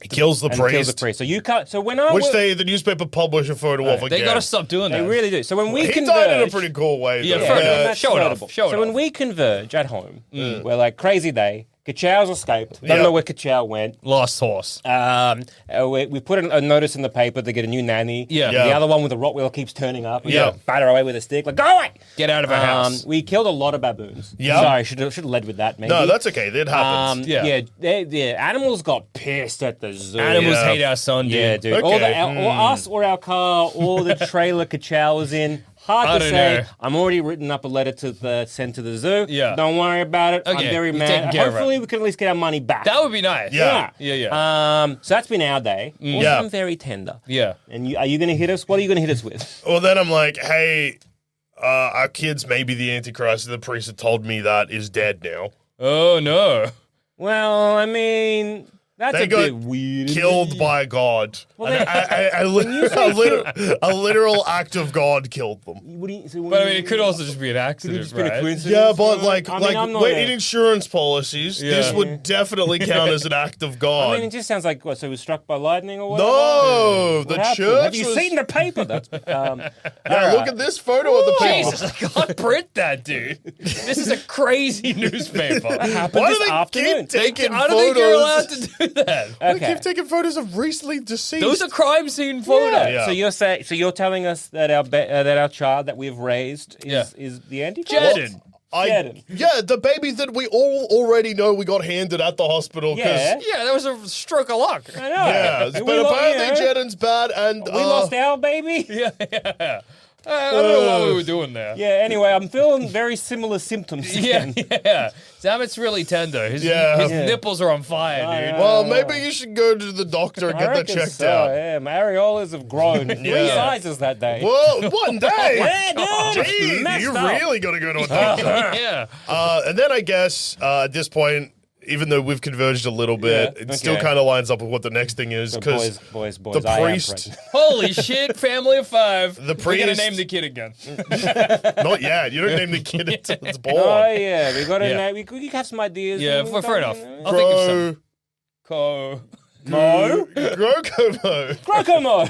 Speaker 2: He kills the
Speaker 4: and kills
Speaker 2: priest,
Speaker 4: the priest. So you can't. So when I
Speaker 2: which
Speaker 4: was,
Speaker 2: the newspaper publish a photo of
Speaker 3: They
Speaker 2: again.
Speaker 3: got to stop doing
Speaker 4: they
Speaker 3: that.
Speaker 4: really do. So when we
Speaker 2: He
Speaker 4: converge,
Speaker 2: died in a pretty cool way.
Speaker 3: Yeah,
Speaker 2: though.
Speaker 3: fair
Speaker 4: and
Speaker 3: enough.
Speaker 4: that's
Speaker 3: Show it off,
Speaker 4: notable.
Speaker 3: show it
Speaker 4: So
Speaker 3: off.
Speaker 4: when we converge at home, we're like crazy day. Kachow's escaped. Don't
Speaker 2: Yeah.
Speaker 4: know where Kachow went.
Speaker 3: Lost horse.
Speaker 4: We put a notice in the paper to get a new nanny.
Speaker 3: Yeah.
Speaker 2: Yeah.
Speaker 4: The other one with the rock wheel keeps turning up. We
Speaker 2: Yeah.
Speaker 4: batter away with a stick. Like, go away!
Speaker 3: Get out of our house.
Speaker 4: We killed a lot of baboons.
Speaker 2: Yeah.
Speaker 4: Sorry, should have led with that, maybe.
Speaker 2: No, that's okay. That happens.
Speaker 3: Yeah.
Speaker 4: Animals got pissed at the zoo.
Speaker 3: Animals
Speaker 2: Yeah.
Speaker 3: hate our son, dude.
Speaker 4: Yeah, dude.
Speaker 2: Okay.
Speaker 4: Or us or our car or the trailer Kachow was in. Hard
Speaker 3: I
Speaker 4: to
Speaker 3: don't
Speaker 4: say.
Speaker 3: know.
Speaker 4: I'm already written up a letter to send to the zoo.
Speaker 3: Yeah.
Speaker 4: Don't worry about it.
Speaker 3: Okay,
Speaker 4: I'm very
Speaker 3: you're
Speaker 4: mad.
Speaker 3: taking care of it.
Speaker 4: Hopefully we can at least get our money back.
Speaker 3: That would be nice.
Speaker 2: Yeah.
Speaker 3: Yeah.
Speaker 4: So that's been our day. Also,
Speaker 2: Yeah.
Speaker 4: I'm very tender.
Speaker 3: Yeah.
Speaker 4: And are you going to hit us? What are you going to hit us with?
Speaker 2: Well, then I'm like, hey, our kids may be the Antichrist. The priest had told me that is dead now.
Speaker 3: Oh no.
Speaker 4: Well, I mean, that's
Speaker 2: They
Speaker 4: a
Speaker 2: got
Speaker 4: bit weird.
Speaker 2: Killed by God.
Speaker 4: Well,
Speaker 2: A literal act of God killed them.
Speaker 4: What do you, so
Speaker 3: But I mean, it could also just be an
Speaker 4: Could it
Speaker 3: accident,
Speaker 4: just been a
Speaker 3: right?
Speaker 4: coincidence?
Speaker 2: Yeah, but like
Speaker 4: I mean, I'm not
Speaker 2: in insurance policies, this would definitely count as an act of God.
Speaker 4: I mean, it just sounds like, what, so he was struck by lightning or whatever?
Speaker 2: No,
Speaker 4: What
Speaker 2: the
Speaker 4: happened?
Speaker 2: church
Speaker 4: Have you
Speaker 2: was-
Speaker 4: seen the paper? That's,
Speaker 2: yeah, look at this photo of the paper.
Speaker 3: Jesus, I can't print that, dude. This is a crazy newspaper.
Speaker 4: happened
Speaker 2: Why
Speaker 4: this
Speaker 2: do they
Speaker 4: afternoon.
Speaker 2: keep taking
Speaker 3: I don't think you're allowed
Speaker 2: photos?
Speaker 3: to do that.
Speaker 2: They
Speaker 4: Okay.
Speaker 2: keep taking photos of recently deceased.
Speaker 3: Those are crime scene photos.
Speaker 2: Yeah.
Speaker 4: So you're telling us that our child that we've raised is the Antichrist?
Speaker 3: Jaden.
Speaker 4: Jaden.
Speaker 2: Yeah, the baby that we all already know we got handed at the hospital. 'Cause
Speaker 4: Yeah.
Speaker 3: Yeah, that was a stroke of luck.
Speaker 4: I know.
Speaker 2: Yeah,
Speaker 4: We
Speaker 2: but
Speaker 4: lo-
Speaker 2: apparently
Speaker 4: you know,
Speaker 2: Jaden's bad, and
Speaker 4: we lost our baby.
Speaker 3: Yeah. I don't know what we were doing there.
Speaker 4: Yeah, anyway, I'm feeling very similar symptoms
Speaker 3: Yeah,
Speaker 4: again.
Speaker 3: yeah. Zammit's really tender. His
Speaker 2: Yeah.
Speaker 3: nipples are on fire, dude.
Speaker 2: Well, maybe you should go to the doctor and
Speaker 4: I
Speaker 2: get that
Speaker 4: reckon
Speaker 2: checked
Speaker 4: so,
Speaker 2: out.
Speaker 4: Yeah, my areolas have grown 3
Speaker 2: Yeah.
Speaker 4: sizes that day.
Speaker 2: Whoa, one day!
Speaker 4: Yeah, dude,
Speaker 2: Gee,
Speaker 4: messed
Speaker 2: you
Speaker 4: up.
Speaker 2: really got to go to a doctor.
Speaker 3: Yeah.
Speaker 2: And then I guess at this point, even though we've converged a little bit,
Speaker 4: Yeah,
Speaker 2: it still
Speaker 4: okay.
Speaker 2: kind of lines up with what the next thing is.
Speaker 4: So
Speaker 2: Because
Speaker 4: boys,
Speaker 2: the
Speaker 4: I am
Speaker 2: priest,
Speaker 4: pregnant.
Speaker 3: Holy shit, family of 5.
Speaker 2: The
Speaker 3: We're gonna
Speaker 2: priest-
Speaker 3: name the kid again.
Speaker 2: not yet. You don't name the kid until it's born.
Speaker 4: Oh yeah, we got to
Speaker 3: Yeah.
Speaker 4: name. We have some ideas.
Speaker 3: Yeah,
Speaker 4: We
Speaker 3: fair
Speaker 4: don't-
Speaker 3: enough. I'll think of some.
Speaker 2: Bro,
Speaker 3: Co.
Speaker 2: Grokomo.
Speaker 4: Grokomo.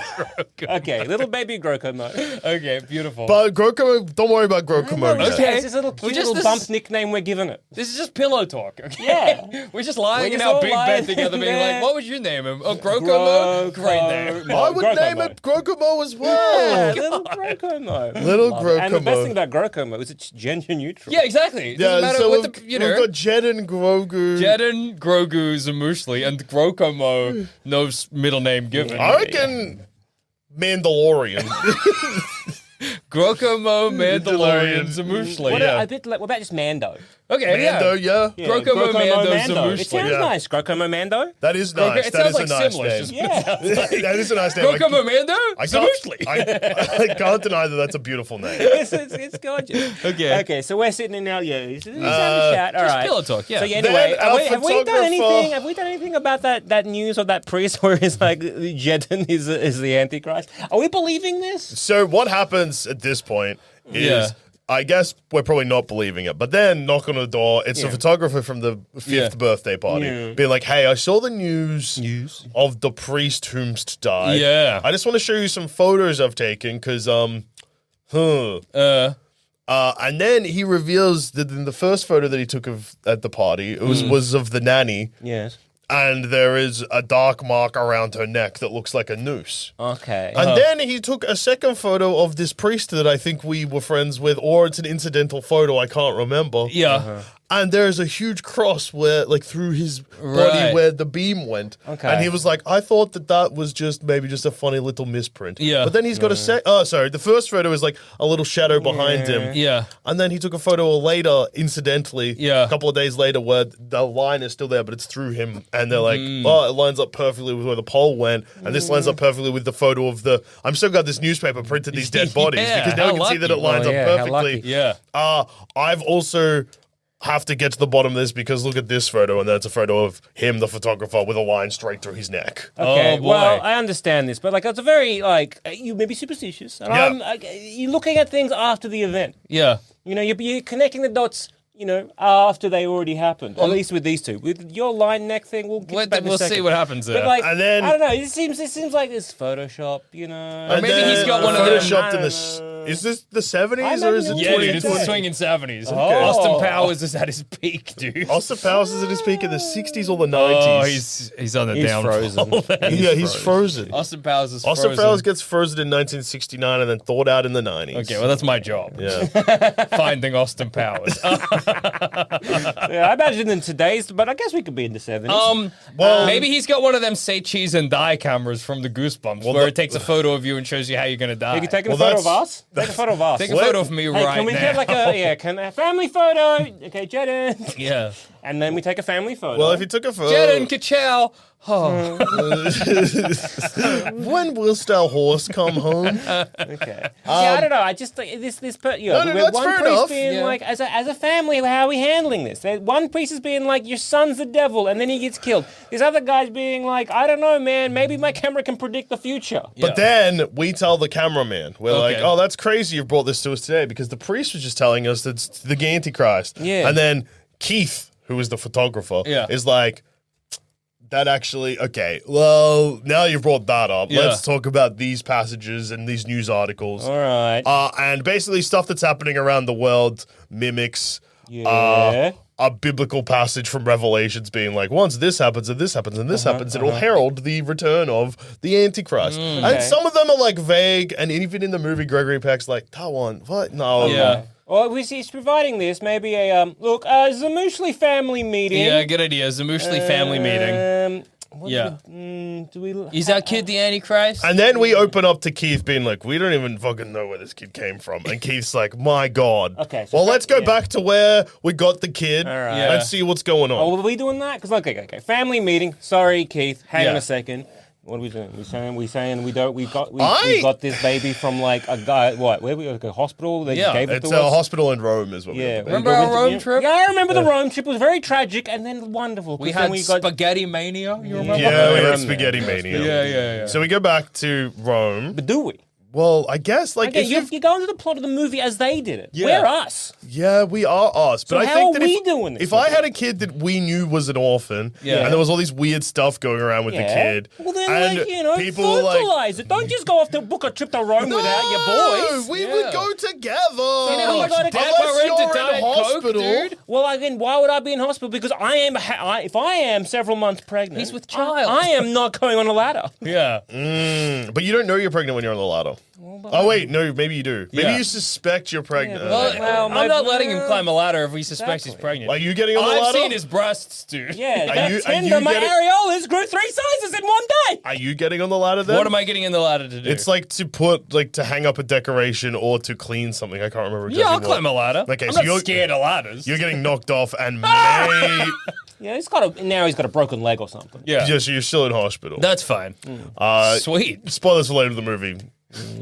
Speaker 4: Okay, little baby Grokomo.
Speaker 3: Okay, beautiful.
Speaker 2: But Grokomo, don't worry about Grokomo yet.
Speaker 3: Okay.
Speaker 4: It's this little cute
Speaker 3: just-
Speaker 4: little
Speaker 3: this
Speaker 4: bump
Speaker 3: is-
Speaker 4: nickname we're giving it.
Speaker 3: This is just pillow talk, okay?
Speaker 4: Yeah.
Speaker 3: We're just lying
Speaker 4: We're
Speaker 3: in
Speaker 4: just
Speaker 3: our
Speaker 4: all
Speaker 3: big
Speaker 4: lying
Speaker 3: bed together being
Speaker 4: there.
Speaker 3: like, what would you name him? Oh, Grokomo? Great name.
Speaker 2: I would
Speaker 4: Grokomo.
Speaker 2: name it Grokomo as
Speaker 4: Yeah,
Speaker 2: well.
Speaker 4: little Grokomo.
Speaker 2: Little
Speaker 4: Love it. And the best
Speaker 2: Grokomo.
Speaker 4: thing about Grokomo is it's gender neutral.
Speaker 3: Yeah, exactly. It doesn't
Speaker 2: Yeah,
Speaker 3: matter
Speaker 2: so
Speaker 3: what
Speaker 2: we've,
Speaker 3: the, you
Speaker 2: we've
Speaker 3: know.
Speaker 2: got Jed and Grogu.
Speaker 3: Jeden, Grogu, Zamushli, and Grokomo, no middle name given.
Speaker 2: I reckon Mandalorian.
Speaker 3: Grokomo, Mandalorian,
Speaker 2: Mandalorian.
Speaker 3: Zamushli.
Speaker 4: What,
Speaker 3: Yeah.
Speaker 4: what about just Mando?
Speaker 3: Okay,
Speaker 2: Mando, yeah.
Speaker 4: Yeah,
Speaker 3: Grokomo, Mando, Zamushli.
Speaker 4: It sounds
Speaker 2: Yeah.
Speaker 4: nice. Grokomo Mando.
Speaker 2: That is nice.
Speaker 3: It
Speaker 2: That
Speaker 3: sounds
Speaker 2: is a
Speaker 3: like
Speaker 2: nice
Speaker 3: Simlish.
Speaker 2: name.
Speaker 3: Just
Speaker 4: Yeah.
Speaker 2: That is a nice name.
Speaker 3: Grokomo, Mando,
Speaker 2: I
Speaker 3: Zamushli.
Speaker 2: I can't deny that that's a beautiful name.
Speaker 4: it's gorgeous.
Speaker 3: Okay.
Speaker 4: Okay, so we're sitting in our let's have a chat. All
Speaker 3: Just
Speaker 4: right.
Speaker 3: pillow talk, yeah.
Speaker 4: So yeah,
Speaker 2: Then
Speaker 4: anyway,
Speaker 2: our
Speaker 4: have we done
Speaker 2: photographer-
Speaker 4: anything? Have we done anything about that news or that priest where it's like Jeden is the Antichrist? Are we believing this?
Speaker 2: So what happens at this point is,
Speaker 3: Yeah.
Speaker 2: I guess we're probably not believing it. But then knock on the door. It's a photographer from the 5th
Speaker 3: Yeah.
Speaker 2: birthday party, being like, "Hey, I saw the news of the priest whomst died.
Speaker 3: Yeah.
Speaker 2: I just want to show you some photos I've taken because and then he reveals that in the first photo that he took of at the party, it was of the nanny,
Speaker 4: Yes.
Speaker 2: and there is a dark mark around her neck that looks like a noose.
Speaker 4: Okay.
Speaker 2: And then he took a second photo of this priest that I think we were friends with, or it's an incidental photo, I can't remember.
Speaker 3: Yeah.
Speaker 2: And there's a huge cross where, like, through his body
Speaker 3: Right.
Speaker 2: where the beam went.
Speaker 4: Okay.
Speaker 2: And he was like, I thought that was just maybe just a funny little misprint.
Speaker 3: Yeah.
Speaker 2: But then he's got the first photo is like a little shadow behind him.
Speaker 3: Yeah.
Speaker 2: And then he took a photo later, incidentally,
Speaker 3: Yeah.
Speaker 2: a couple of days later, where the line is still there, but it's through him. And they're like, oh, it lines up perfectly with where the pole went. And this lines up perfectly with the photo of the. I'm so glad this newspaper printed these dead bodies
Speaker 3: Yeah,
Speaker 2: because now
Speaker 3: how
Speaker 2: we can see that
Speaker 3: lucky.
Speaker 2: it lines
Speaker 4: Oh,
Speaker 2: up
Speaker 4: yeah, how
Speaker 2: perfectly.
Speaker 4: lucky.
Speaker 3: Yeah.
Speaker 2: I've also have to get to the bottom of this because look at this photo, and that's a photo of him, the photographer, with a line straight through his neck.
Speaker 4: Okay,
Speaker 3: Oh, boy.
Speaker 4: well, I understand this, but like it's a very you may be superstitious, and
Speaker 2: Yeah.
Speaker 4: you're looking at things after the event.
Speaker 3: Yeah.
Speaker 4: You know, you're connecting the dots. You know, after they already happened. At least with these two, with your line neck thing, we'll get back in a
Speaker 3: We'll
Speaker 4: second.
Speaker 3: see what happens there.
Speaker 4: But like,
Speaker 2: And then-
Speaker 4: I don't know. It seems like it's Photoshop. You know,
Speaker 2: And
Speaker 3: maybe
Speaker 2: then
Speaker 3: he's got one of them-
Speaker 2: photoshopped in this. Is this the 70s or is it
Speaker 4: imagine it was-
Speaker 3: Yeah, dude, it's
Speaker 2: 2020?
Speaker 3: the swinging 70s.
Speaker 4: Oh.
Speaker 3: Austin Powers is at his peak, dude.
Speaker 2: Austin Powers is at his peak in the 60s or the 90s.
Speaker 3: Oh, he's on the
Speaker 4: He's
Speaker 3: down.
Speaker 4: frozen.
Speaker 2: yeah, he's frozen.
Speaker 3: Austin Powers is
Speaker 2: Austin
Speaker 3: frozen.
Speaker 2: Powers gets frozen in 1969 and then thawed out in the 90s.
Speaker 3: Okay, well, that's my job.
Speaker 2: Yeah.
Speaker 3: Finding Austin Powers.
Speaker 4: Yeah, I imagine in today's, but I guess we could be in the 70s.
Speaker 2: Well,
Speaker 3: maybe he's got one of them say cheese and die cameras from the Goosebumps where it takes a photo of you and shows you how you're going to die.
Speaker 4: You can take a
Speaker 2: well,
Speaker 4: photo of
Speaker 2: that's-
Speaker 4: us. Take a photo of us.
Speaker 3: Take a photo of me
Speaker 4: Hey,
Speaker 3: right
Speaker 4: can we
Speaker 3: now.
Speaker 4: get like a family photo? Okay, Jeden.
Speaker 3: yeah.
Speaker 4: And then we take a family photo.
Speaker 2: well, if you took a photo.
Speaker 3: Jeden, ka-chow. Oh.
Speaker 2: When will our horse come home?
Speaker 4: Okay. See, I don't know. I just think this you know,
Speaker 2: No,
Speaker 4: we're
Speaker 2: that's
Speaker 4: one
Speaker 2: fair
Speaker 4: priest
Speaker 2: enough.
Speaker 4: being
Speaker 3: Yeah.
Speaker 4: like, as a family, how are we handling this? One priest is being like, your son's the devil, and then he gets killed. This other guy's being like, I don't know, man. Maybe my camera can predict the future.
Speaker 2: But then we tell the cameraman, we're like,
Speaker 3: Okay.
Speaker 2: oh, that's crazy you brought this to us today because the priest was just telling us that it's the Antichrist.
Speaker 4: Yeah.
Speaker 2: And then Keith, who is the photographer,
Speaker 3: Yeah.
Speaker 2: is like, that actually, okay, well, now you've brought that up.
Speaker 3: Yeah.
Speaker 2: Let's talk about these passages and these news articles.
Speaker 4: All right.
Speaker 2: And basically stuff that's happening around the world mimics
Speaker 4: Yeah.
Speaker 2: a biblical passage from Revelations being like, once this happens and this happens and this happens, it'll herald the return of the Antichrist.
Speaker 4: Okay.
Speaker 2: And some of them are like vague, and even in the movie, Gregory Peck's like, that one, what? No.
Speaker 3: Yeah.
Speaker 4: Well, he's providing this. Maybe a Zamushli family meeting.
Speaker 3: Yeah, good idea. Zamushli family meeting. Yeah.
Speaker 4: Do we?
Speaker 3: Is our kid the Antichrist?
Speaker 2: And then we open up to Keith being like, we don't even fucking know where this kid came from. And Keith's like, my God.
Speaker 4: Okay, so
Speaker 2: well, let's go back to where we got the kid
Speaker 4: right.
Speaker 3: Yeah.
Speaker 2: and see what's going on.
Speaker 4: Oh, are we doing that? Because okay. Family meeting. Sorry, Keith. Hang on
Speaker 3: Yeah.
Speaker 4: a second. What are we doing? We saying we don't. We got this baby from like a guy. What? Where we like a hospital? They
Speaker 3: Yeah,
Speaker 4: gave it
Speaker 2: It's
Speaker 4: to
Speaker 2: a
Speaker 4: us.
Speaker 2: hospital in Rome is what we
Speaker 4: Yeah.
Speaker 2: went to.
Speaker 3: Remember our Rome trip?
Speaker 4: Yeah, I remember the Rome trip. It was very tragic and then wonderful.
Speaker 3: We
Speaker 4: 'cause then
Speaker 3: had
Speaker 4: got
Speaker 3: spaghetti mania. You remember?
Speaker 2: Yeah, we had
Speaker 4: remember.
Speaker 2: spaghetti mania.
Speaker 3: Yeah.
Speaker 2: So we go back to Rome.
Speaker 4: But do we?
Speaker 2: Well, I guess like
Speaker 4: Again,
Speaker 2: if
Speaker 4: you go into the plot of the movie as they did it.
Speaker 3: Yeah.
Speaker 4: We're us.
Speaker 2: yeah, we are us. But
Speaker 4: So
Speaker 2: I
Speaker 4: how
Speaker 2: think
Speaker 4: are
Speaker 2: that
Speaker 4: we
Speaker 2: if,
Speaker 4: doing this
Speaker 2: if I
Speaker 4: with
Speaker 2: had a kid that we knew was an orphan,
Speaker 3: Yeah.
Speaker 2: and there was all these weird stuff going around with the kid,
Speaker 4: Well, then,
Speaker 2: and
Speaker 4: like, you know,
Speaker 2: people were like,
Speaker 4: fertilize it. Don't just go off to book a trip to Rome without your boys.
Speaker 2: we
Speaker 3: Yeah.
Speaker 2: would go together.
Speaker 4: how much
Speaker 2: Unless
Speaker 4: Dad
Speaker 3: were into
Speaker 2: you're in
Speaker 3: Diet Coke,
Speaker 2: hospital.
Speaker 3: dude?
Speaker 4: Well, again, why would I be in hospital? Because I am, if I am several months pregnant,
Speaker 3: He's with child.
Speaker 4: I am not going on a ladder.
Speaker 3: Yeah.
Speaker 2: But you don't know you're pregnant when you're on the ladder. Oh wait, no, maybe you do. Maybe
Speaker 3: Yeah.
Speaker 2: you suspect you're pregnant.
Speaker 3: Well,
Speaker 4: my-
Speaker 3: I'm not letting him climb a ladder if we suspect he's
Speaker 4: Exactly.
Speaker 3: pregnant.
Speaker 2: Are you getting on the
Speaker 3: I've
Speaker 2: ladder?
Speaker 3: seen his breasts, dude.
Speaker 4: Yeah,
Speaker 2: Are
Speaker 4: that
Speaker 2: you
Speaker 4: tender, my
Speaker 2: getting-
Speaker 4: areolas grew 3 sizes in one day.
Speaker 2: Are you getting on the ladder then?
Speaker 3: What am I getting in the ladder to do?
Speaker 2: It's like to hang up a decoration or to clean something. I can't remember exactly.
Speaker 3: yeah, I'll
Speaker 2: what.
Speaker 3: climb a ladder.
Speaker 2: Okay,
Speaker 3: I'm
Speaker 2: so
Speaker 3: not
Speaker 2: you're-
Speaker 3: scared of ladders.
Speaker 2: You're getting knocked off and may
Speaker 4: Yeah, he's got a broken leg or something.
Speaker 3: yeah,
Speaker 2: just you're still in hospital.
Speaker 3: that's fine. Sweet.
Speaker 2: Spoilers for later in the movie.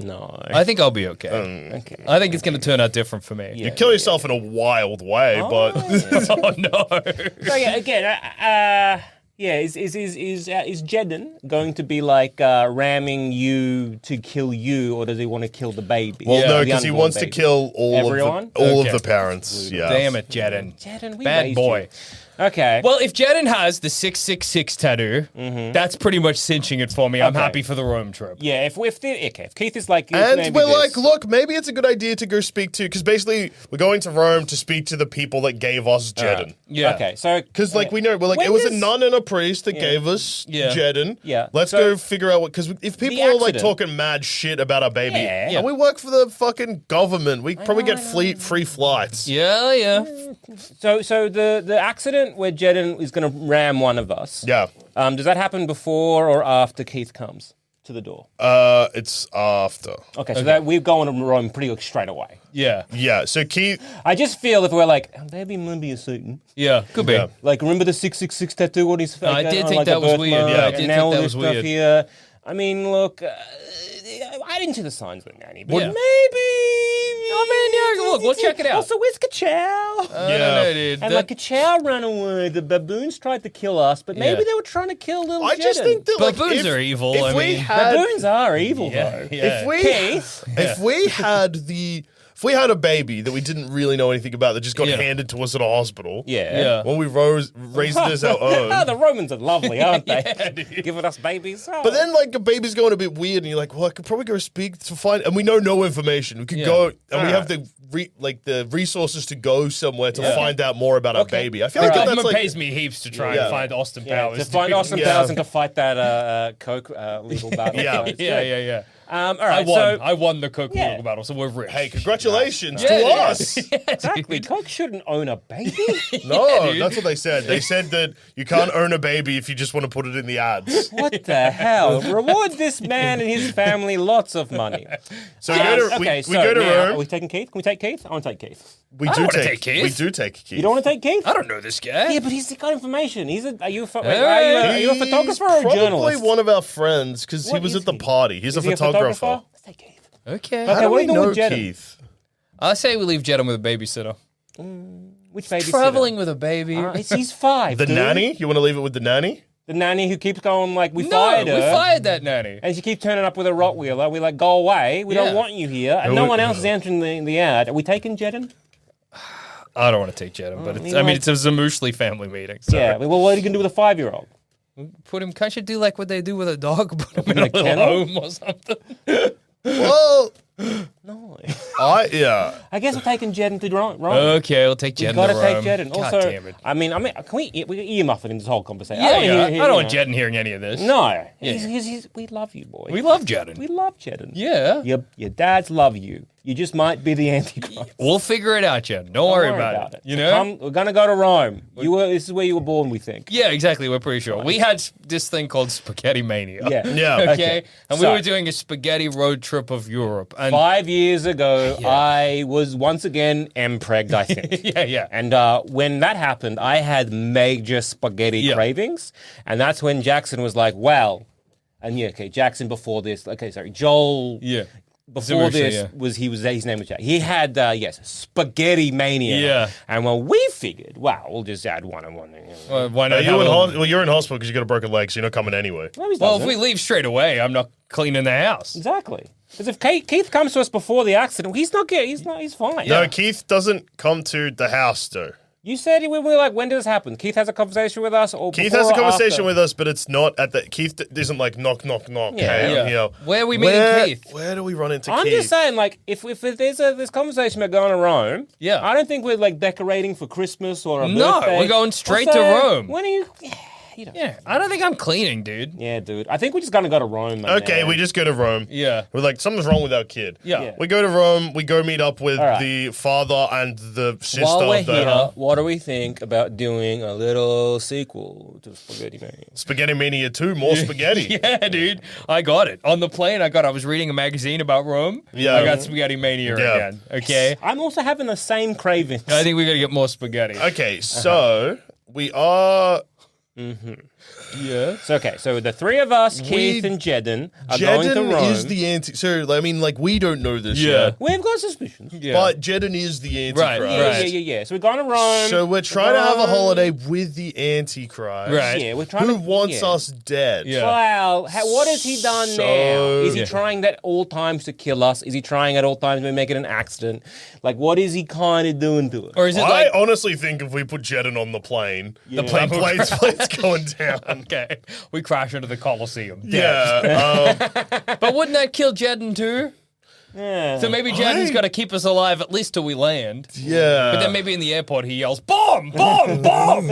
Speaker 4: No.
Speaker 3: I think I'll be okay.
Speaker 4: Okay.
Speaker 3: I think it's going to turn out different for me.
Speaker 2: You kill yourself in a wild way, but
Speaker 3: Oh no.
Speaker 4: So yeah, again, is Jedden going to be like ramming you to kill you, or does he want to kill the baby?
Speaker 2: well, no,
Speaker 4: The
Speaker 2: because he
Speaker 4: unborn
Speaker 2: wants to
Speaker 4: baby?
Speaker 2: kill
Speaker 4: Everyone?
Speaker 2: all
Speaker 3: Okay.
Speaker 2: of the parents. Yeah,
Speaker 3: Damn it, Jedden.
Speaker 4: Jedden, we
Speaker 3: Bad
Speaker 4: raised
Speaker 3: boy.
Speaker 4: you. Okay.
Speaker 3: Well, if Jedden has the 666 tattoo, that's pretty much cinching it for me. I'm
Speaker 4: Okay.
Speaker 3: happy for the Rome trip.
Speaker 4: yeah, if Keith is like,
Speaker 2: And
Speaker 4: maybe
Speaker 2: we're
Speaker 4: this.
Speaker 2: like, look, maybe it's a good idea to go speak to, because basically we're going to Rome to speak to the people that gave us Jedden.
Speaker 3: Yeah.
Speaker 4: Okay, so
Speaker 2: Because, like, we know, we're like,
Speaker 4: When
Speaker 2: it was a
Speaker 4: does-
Speaker 2: nun and a priest that gave us
Speaker 3: Yeah.
Speaker 2: Jedden.
Speaker 4: Yeah.
Speaker 2: Let's
Speaker 4: So-
Speaker 2: go figure out what, because if people are, like,
Speaker 4: accident-
Speaker 2: talking mad shit about our baby,
Speaker 4: Yeah.
Speaker 2: and we work for the fucking government, we probably get free flights.
Speaker 3: Yeah.
Speaker 4: So the accident where Jedden is going to ram one of us.
Speaker 2: Yeah.
Speaker 4: Does that happen before or after Keith comes to the door?
Speaker 2: It's after.
Speaker 4: Okay, so that we're going to Rome pretty straight away.
Speaker 3: Yeah.
Speaker 2: Yeah, so Keith,
Speaker 4: I just feel if we're like, maybe be a certain.
Speaker 3: Yeah. Could be.
Speaker 2: Yeah.
Speaker 4: Like, remember the 666 tattoo on his face?
Speaker 3: I did
Speaker 4: on,
Speaker 3: think
Speaker 4: like,
Speaker 3: that
Speaker 4: a
Speaker 3: was
Speaker 4: birthmark,
Speaker 3: weird. Yeah, I
Speaker 4: and
Speaker 3: did
Speaker 4: now
Speaker 3: think
Speaker 4: all
Speaker 3: that
Speaker 4: this
Speaker 3: was
Speaker 4: stuff
Speaker 3: weird.
Speaker 4: here. I mean, look, I didn't see the signs with Nanny, but
Speaker 3: Yeah.
Speaker 4: maybe.
Speaker 3: Oh, man, yeah, look, we'll check it out.
Speaker 4: Also, where's Kachow?
Speaker 3: I don't know, dude.
Speaker 4: And like Kachow ran away. The baboons tried to kill us, but maybe
Speaker 3: Yeah.
Speaker 4: they were trying to kill little
Speaker 2: I just
Speaker 4: Jedden.
Speaker 2: think that, like,
Speaker 3: Baboons
Speaker 2: if,
Speaker 3: are evil,
Speaker 2: If
Speaker 3: I
Speaker 2: we
Speaker 3: mean.
Speaker 2: had,
Speaker 4: Baboons are evil,
Speaker 3: Yeah.
Speaker 4: though.
Speaker 3: Yeah.
Speaker 2: if we,
Speaker 4: Keith?
Speaker 2: if we had the, if we had a baby that we didn't really know anything about that just got
Speaker 3: Yeah.
Speaker 2: handed to us at a hospital,
Speaker 4: Yeah.
Speaker 2: when we raised it as our own.
Speaker 4: The Romans are lovely, aren't they? Giving us babies. Oh.
Speaker 2: But then, like, a baby's going a bit weird, and you're like, well, I could probably go speak to find, and we know no information. We could go, and we have the the resources to go somewhere to find out more about our baby. I feel
Speaker 3: The
Speaker 2: like
Speaker 3: government
Speaker 2: that's like,
Speaker 3: pays me heaps to try
Speaker 2: Yeah.
Speaker 3: and find Austin
Speaker 4: yeah,
Speaker 3: Powers.
Speaker 4: to find Austin
Speaker 2: Yeah.
Speaker 4: Powers and to fight that Coke legal battle.
Speaker 2: Yeah.
Speaker 4: So it's
Speaker 3: Yeah.
Speaker 4: good. All
Speaker 3: I
Speaker 4: right,
Speaker 3: won.
Speaker 4: so
Speaker 3: I won the Coke
Speaker 4: Yeah.
Speaker 3: legal battle, so we're rich.
Speaker 2: hey, congratulations
Speaker 3: Yeah,
Speaker 2: to
Speaker 3: yeah.
Speaker 2: us.
Speaker 4: exactly, Coke shouldn't own a baby.
Speaker 2: No,
Speaker 3: dude.
Speaker 2: that's what they said. They said that you can't own a baby if you just want to put it in the ads.
Speaker 4: What the hell? Reward this man and his family lots of money.
Speaker 2: So we go to, we go to
Speaker 4: now, are
Speaker 2: Rome.
Speaker 4: we taking Keith? Can we take Keith? I want to take Keith.
Speaker 2: We
Speaker 3: I
Speaker 2: do
Speaker 3: wanna
Speaker 2: take
Speaker 3: take Keith.
Speaker 2: We do take Keith.
Speaker 4: You don't want to take Keith?
Speaker 3: I don't know this guy.
Speaker 4: Yeah, but he's got information. Are you a
Speaker 2: He's
Speaker 4: photographer or a
Speaker 2: probably
Speaker 4: journalist?
Speaker 2: one of our friends because he
Speaker 4: What
Speaker 2: was
Speaker 4: is
Speaker 2: at the
Speaker 4: he?
Speaker 2: party. He's
Speaker 4: Is
Speaker 2: a
Speaker 4: he
Speaker 2: photographer.
Speaker 4: Let's take Keith.
Speaker 3: Okay.
Speaker 2: How
Speaker 4: Okay,
Speaker 2: do
Speaker 4: what are
Speaker 2: we
Speaker 4: you doing
Speaker 2: know
Speaker 4: with Jedden?
Speaker 2: Keith?
Speaker 3: I say we leave Jedden with a babysitter.
Speaker 4: Which babysitter?
Speaker 3: Traveling with a baby.
Speaker 4: He's 5.
Speaker 2: The
Speaker 4: dude.
Speaker 2: nanny? You want to leave it with the nanny?
Speaker 4: The nanny who keeps going like, we
Speaker 3: no,
Speaker 4: fired her.
Speaker 3: we fired that nanny.
Speaker 4: And she keeps turning up with a Rottweiler. We like, go away. We
Speaker 3: Yeah.
Speaker 4: don't want you here. And no one else is answering the ad. Are we taking Jedden?
Speaker 3: I don't want to take Jedden, but it's,
Speaker 4: you
Speaker 3: I mean,
Speaker 4: know-
Speaker 3: it's a Zamushli family meeting. So
Speaker 4: Yeah. Well, what are you going to do with a 5-year-old?
Speaker 3: put him. Can't you do like what they do with a dog? Put him in
Speaker 4: In a
Speaker 3: a little
Speaker 4: kennel?
Speaker 3: home or something.
Speaker 2: Well,
Speaker 4: No.
Speaker 2: yeah.
Speaker 4: I guess we're taking Jedden to Rome.
Speaker 3: Okay, we'll take Jedden.
Speaker 4: We've got to
Speaker 3: to
Speaker 4: take
Speaker 3: Rome.
Speaker 4: Jedden.
Speaker 3: God
Speaker 4: Also,
Speaker 3: damn it.
Speaker 4: I mean, can we earmuff it in this whole conversation?
Speaker 3: Yeah,
Speaker 4: wanna
Speaker 3: yeah.
Speaker 4: hear-
Speaker 3: I don't
Speaker 4: you
Speaker 3: want
Speaker 4: know.
Speaker 3: Jedden hearing any of this.
Speaker 4: No.
Speaker 3: Yeah.
Speaker 4: We love you, boy.
Speaker 3: We love Jedden.
Speaker 4: We love Jedden.
Speaker 3: Yeah.
Speaker 4: Your dads love you. You just might be the Antichrist.
Speaker 3: We'll figure it out, Jen. Don't worry about it. You know?
Speaker 4: We're gonna go to Rome. This is where you were born, we think.
Speaker 3: Yeah, exactly. We're pretty sure. We had this thing called Spaghetti Mania.
Speaker 4: Yeah.
Speaker 2: Yeah.
Speaker 3: Okay. And we
Speaker 4: So-
Speaker 3: were doing a spaghetti road trip of Europe. And
Speaker 4: 5 years ago, I was once again m-pregged, I think.
Speaker 3: yeah.
Speaker 4: And when that happened, I had major spaghetti cravings. And that's when Jackson was like, well, and Jackson before this, Joel.
Speaker 3: Yeah.
Speaker 4: Before
Speaker 3: Zammit,
Speaker 4: this his name was Jack. He had spaghetti mania.
Speaker 3: Yeah.
Speaker 4: And when we figured, wow, we'll just add one and one.
Speaker 3: Why not?
Speaker 2: You're in hospital because you got a broken leg, so you're not coming anyway.
Speaker 3: Well, if we leave straight away, I'm not cleaning the house.
Speaker 4: Exactly. Because if Keith comes to us before the accident, he's fine.
Speaker 2: No, Keith doesn't come to the house, though.
Speaker 4: You said we were like, when did this happen? Keith has a conversation with us, or
Speaker 2: Keith
Speaker 4: before
Speaker 2: has a
Speaker 4: or
Speaker 2: conversation
Speaker 4: after?
Speaker 2: with us, but it's not at the. Keith isn't like knock, knock, knock.
Speaker 4: Yeah.
Speaker 2: Hey,
Speaker 3: Yeah.
Speaker 2: you know,
Speaker 3: Where are we meeting Keith?
Speaker 2: Where do we run into
Speaker 4: I'm
Speaker 2: Keith?
Speaker 4: just saying, like, if there's this conversation about going to Rome,
Speaker 3: Yeah.
Speaker 4: I don't think we're like decorating for Christmas or a
Speaker 3: No,
Speaker 4: birthday.
Speaker 3: we're going straight
Speaker 4: Also,
Speaker 3: to Rome.
Speaker 4: When are you? You know.
Speaker 3: Yeah, I don't think I'm cleaning, dude.
Speaker 4: Yeah, dude. I think we're just gonna go to Rome. Man.
Speaker 2: Okay, we just go to Rome.
Speaker 3: Yeah.
Speaker 2: We're like, something's wrong with our kid.
Speaker 3: Yeah.
Speaker 2: We go to Rome, we go meet up with
Speaker 4: All right.
Speaker 2: the father and the sister
Speaker 4: While we're
Speaker 2: of the
Speaker 4: here, what do we think about doing a little sequel to Spaghetti Mania?
Speaker 2: Spaghetti Mania 2, more spaghetti.
Speaker 3: Yeah, dude. I got it. On the plane, I was reading a magazine about Rome.
Speaker 2: Yeah.
Speaker 3: I got Spaghetti Mania
Speaker 2: Yeah.
Speaker 3: again. Okay.
Speaker 4: I'm also having the same cravings.
Speaker 3: I think we got to get more spaghetti.
Speaker 2: Okay, so we are.
Speaker 3: Yeah.
Speaker 4: So the three of us, Keith and Jedden, are going to
Speaker 2: Jedden
Speaker 4: Rome.
Speaker 2: is the anti. So I mean, like we don't know this
Speaker 3: Yeah.
Speaker 2: yet,
Speaker 4: We've got suspicions.
Speaker 3: Yeah.
Speaker 2: but Jedden is the Antichrist.
Speaker 3: Right.
Speaker 4: Yeah. So we're going to Rome.
Speaker 2: So we're trying to have a holiday with the Antichrist.
Speaker 3: Right.
Speaker 4: Yeah, we're trying
Speaker 2: Who
Speaker 4: to.
Speaker 2: wants
Speaker 4: yeah.
Speaker 2: us dead?
Speaker 3: Yeah.
Speaker 4: Well, what has he done
Speaker 2: So-
Speaker 4: now? Is he
Speaker 2: Yeah.
Speaker 4: trying at all times to kill us? Is he trying at all times to make it an accident? Like, what is he kind of doing to us?
Speaker 3: Or is it
Speaker 2: I
Speaker 3: like
Speaker 2: honestly think if we put Jedden on the plane,
Speaker 3: the plane will
Speaker 2: plane's going down.
Speaker 3: okay, we crash into the Colosseum. Dead.
Speaker 2: Yeah.
Speaker 3: But wouldn't that kill Jedden too?
Speaker 4: Yeah.
Speaker 3: So maybe Jedden's got to keep us alive at least till we land.
Speaker 2: Yeah.
Speaker 3: But then maybe in the airport he yells, "Bomb! Bomb! Bomb!"